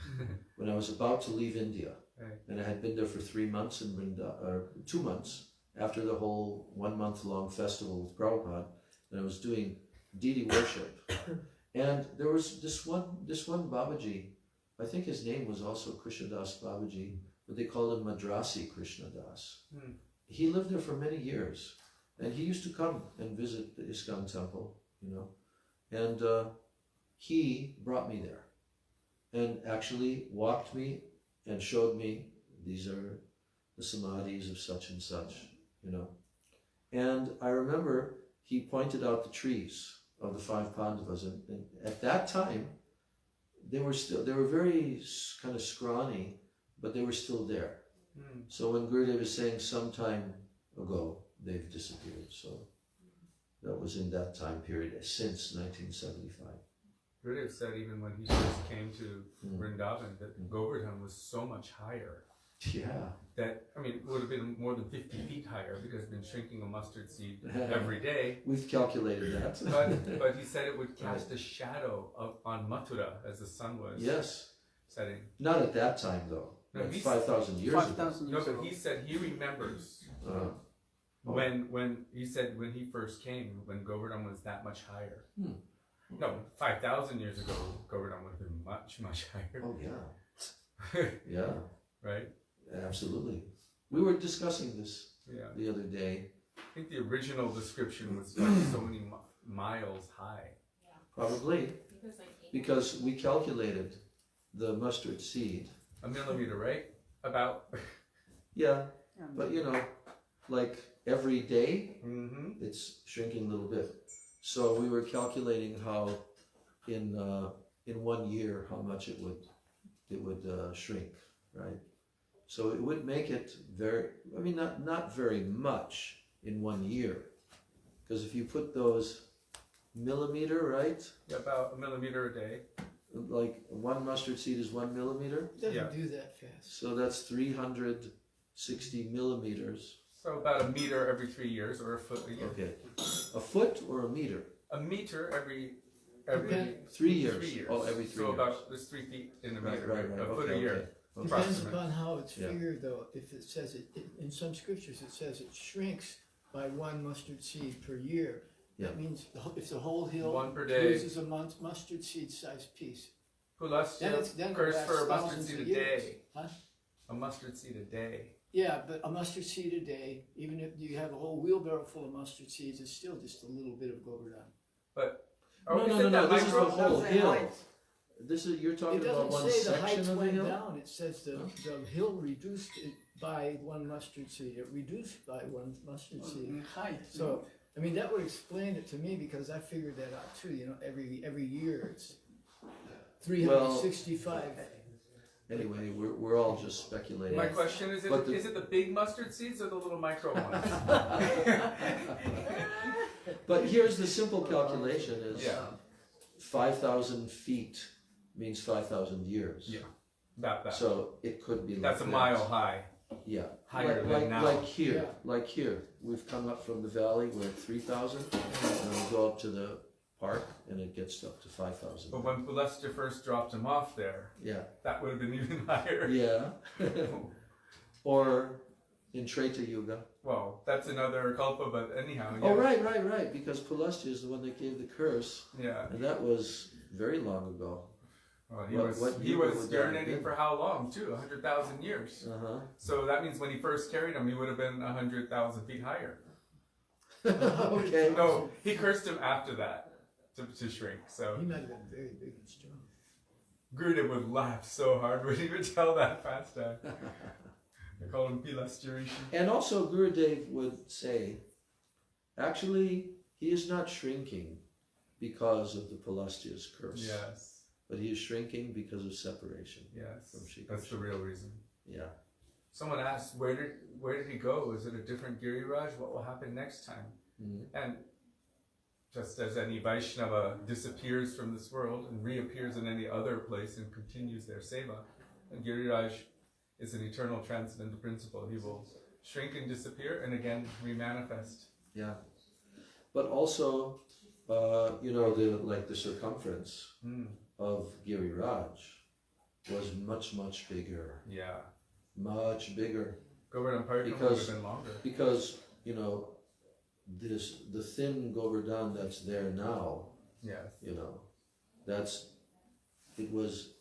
when I was about to leave India. Right. And I had been there for 3 months in 2 months after the whole 1 month long festival with Prabhupada, and I was doing deity worship. And there was this one Babaji, I think his name was also Krishnadas Babaji, but they called him Madrasi Krishnadas. He lived there for many years, and he used to come and visit the ISKCON temple, you know, and he brought me there and actually walked me and showed me these are the samadhis of such and such, you know. And I remember he pointed out the trees of the 5 Pandavas, and at that time they were very kind of scrawny, but they were still there. So when Gurudev is saying some time ago they've disappeared, so that was in that time period since 1975. Gurudev said even when he first came to Vrindavan that Govardhan was so much higher Yeah. that, I mean, it would have been more than 50 feet higher because it's been shrinking a mustard seed every day. We've calculated that. But he said it would cast a shadow on Mathura as the sun was Yes. setting. Not at that time though. No, Like he's- 5,000 years ago. 5,000 No, years but ago. he said he remembers Uh, when he said when he first came, when Govardhan was that much higher. Hmm. No, 5,000 years ago, Govardhan would have been much, much higher. oh yeah. Yeah. Right? Absolutely. We were discussing this Yeah. the other day. I think the original description was like so many miles high. Probably It was like 8 because we calculated the mustard seed. A millimeter, right? About. Yeah, Yeah, but you know, like every day Mm-hmm. it's shrinking a little bit. So we were calculating how in 1 year how much it would shrink, right? So it would make it not very much in 1 year, because if you put those millimeter, right? About a millimeter a day. Like one mustard seed is 1 millimeter, It doesn't Yeah. do that fast. so that's 360 millimeters. So about a meter every 3 years, or a foot a year. Okay, a foot or a meter? A meter every Depend- 3 years. 3 years. Oh, every 3 so years. about there's 3 feet in a Right, meter, right, right. a foot Okay, a year. okay. Depends Approximate. upon how it's Yeah. figured though. If it says in some scriptures it says it shrinks by 1 mustard seed per year. Yeah. That means if the whole hill 1 per day. loses a mustard seed sized piece. Then Pulasya it's then it curse lasts for a mustard thousands seed a of years. day. Huh? A mustard seed a day. Yeah, but a mustard seed a day, even if you have a whole wheelbarrow full of mustard seeds, it's still just a little bit of Govardhan. Oh, is no, it no, that this is the micro? whole That's the hill. height. This is, you're talking It about doesn't one say the section heights of the went hill? down. It says the hill reduced it by 1 mustard seed. It reduced by 1 mustard seed. In height. So, I mean, that would explain it to me because I figured that out too. You know, every year it's 365. Anyway, we're all just speculating. My question is: But is it the big mustard seeds or the little micro ones? But here's the simple calculation is Yeah. 5,000 feet means 5,000 years. Yeah. About that. So it could be like That's a that. mile high. Yeah. Higher like, than like, now. Like here, Yeah. like here. We've come up from the valley, we're at 3,000, and we go up to the park, and it gets up to 5,000. But when Pulastya first dropped him off there, Yeah. that would have been even higher. Yeah. Or in Treta Yuga. Well, that's another culpa, but anyhow. Oh, yeah. right. Because Pulastya is the one that gave the curse, Yeah. and that was very long ago. Well, he What- was what he year was would that have urinating been? for how long too? 100,000 years. Uh So that means when he first carried him, he would have been 100,000 feet higher. huh. Okay. No, he cursed him after that to shrink. So He might have been very big and strong. Gurudev would laugh so hard when he would tell that fast time. They call him Pilasturation. And also Gurudev would say, actually, he is not shrinking because of the Pulastya's curse, Yes, but he is shrinking because of separation. yes. From Shri That's the Krishna. real reason. Yeah. Someone asked, where did he go? Is it a different Giriraj? What will happen next time? Mhm. And just as any Vaishnava disappears from this world and reappears in any other place and continues their seva, and Giriraj is an eternal transcendental principle. He will shrink and disappear and again remanifest. Yeah. But also, the circumference Mm, of Giriraj was much bigger. yeah. Much bigger. Govardhan Parikram would Because- have been longer. Because, the thin Govardhan that's there now, Yes. it was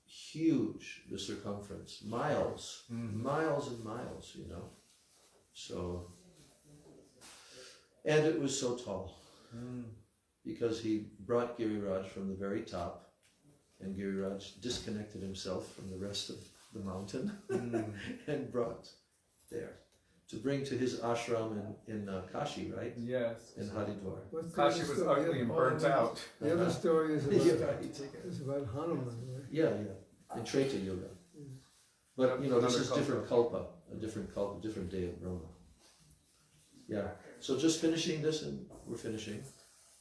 huge, the circumference, miles and miles, so, and it was so tall, Mm. because he brought Giriraj from the very top, and Giriraj disconnected himself from the rest of the mountain, Mm. and brought there, to bring to his ashram in Kashi, right, Yes. in Haridwar. What's the Kashi other was story? ugly and burnt out. The other story is Yeah, about, right. is about Hanuman, right? Yeah, in Treta Yuga. But this Another is different kalpa, a different day of Brahma. Yeah, so just finishing this, and we're finishing.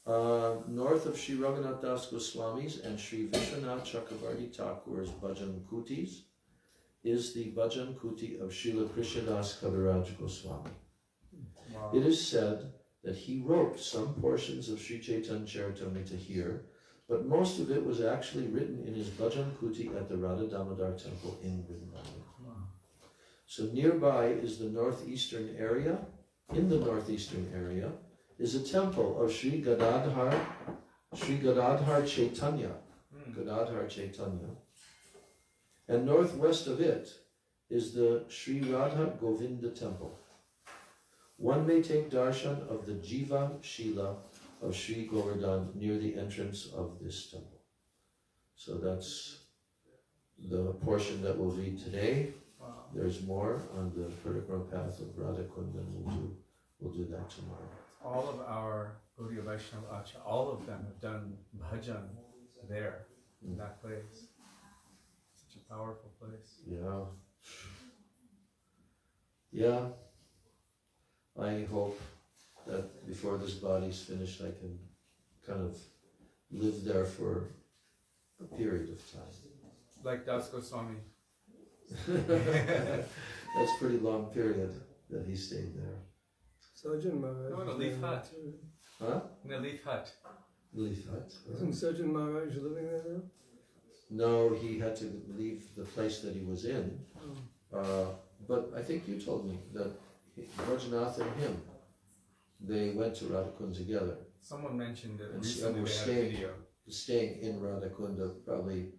North of Sri Raghunath Das Goswami's and Sri Vishwanath Chakravarti Thakur's Bhajan Kutis, is the Bhajan Kuti of Srila Krishnadas Kaviraj Goswami. Wow. It is said that he wrote some portions of Sri Chaitanya Charitamrita here, but most of it was actually written in his Bhajan Kuti at the Radha Damodar temple in Vrindavan. Wow. So nearby is the northeastern area. In the northeastern area is a temple of Sri Gadadhar Chaitanya. Gadadhar Chaitanya. And northwest of it is the Sri Radha Govinda temple. One may take darshan of the Jiva Shila of Sri Govardhan near the entrance of this temple. So that's the portion that we'll read today. Wow. There's more on the Parikrama path of Radha Kund, and we'll do that tomorrow. All of our Gaudiya Vaishnava Acharya, all of them have done bhajan there, in that place. Such a powerful place. Yeah. Yeah. I hope that before this body's finished, I can kind of live there for a period of time. Like Das Goswami. That's a pretty long period that he stayed there. Sajjan Maharaj. No, in a leaf hut. Huh? In a leaf hut. Leaf hut. Isn't Sajjan Maharaj living there now? No, he had to leave the place that he was in. But I think you told me that Rajanath and him, they went to Radhakund together. Someone mentioned that And recently were they had a staying, video. staying in Radhakunda probably,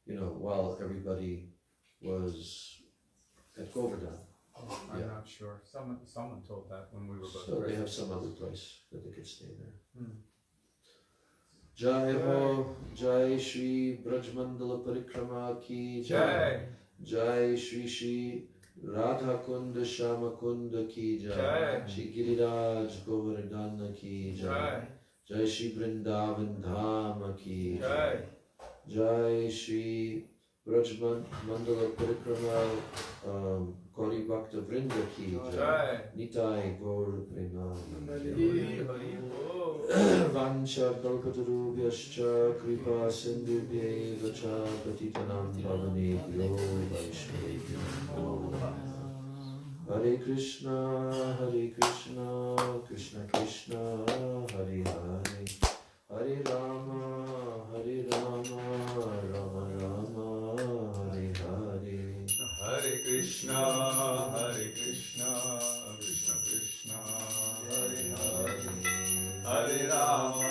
while everybody was at Govardhan. I'm Yeah. not sure. Someone told that when we were both So they present. have some other place that they could stay there. Hmm. Jai Ho, Jai Shri Brajmandala Parikrama Ki Jai. Jai Shri Shri Radha Kunda Shama Kunda Ki Jai, Jai. Shri Giriraj Govardhana Ki Jai, Jai. Jai Shri Vrindavan Dhama Ki Jai. Jai Shri Brajmandala Parikrama Gauri Bhakta Vrinda Ki Jai, Jai. Nitai Gaur Prema Hari Hari Bol. Vancha Kalpatarubhyascha Kripa Sindhubhyeva Cha Patitanam Pavanebhyo Vaishnavebhyo. Hare Krishna, Krishna Krishna, Hare Hare, Hare Rama, Rama Rama, Hare Hare. Hare Krishna, Krishna Krishna, Hare Hare. Hare Rama,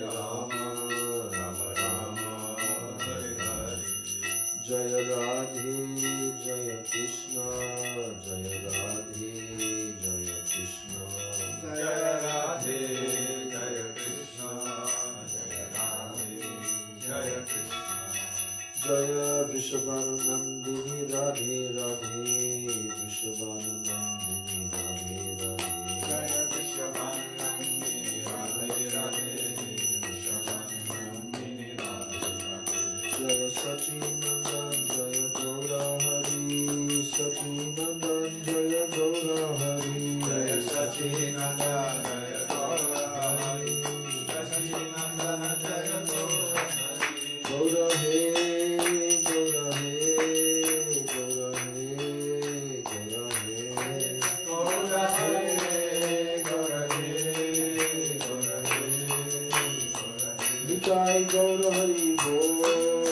Rama Rama, Hare Hare. Jaya Radhe, Jaya Krishna, Jaya Radhe, Jaya Krishna. Jaya Radhe, Jaya Krishna, Jaya Radhe, Jaya Krishna. Jaya Vrishabhanandini Radhe Radhe, Vrishabhanandini Radhe Radhe. Jaya Vrishabhanandini Radhe Radhe, Vrishabhanandini Radhe Radhe. Jaya Sachinandan Jaya Gaura Hari, Sachinandan Jaya Gaura Hari, Jaya Sachinandan Jaya Gaura Hari, Sachinandan Jaya Gaura Hari. Gaura He, Gaura He, Gaura He, Gaura He. Gaura He, Gaura He, Gaura He, Gaura He. Nitai Gaura Hari Bol.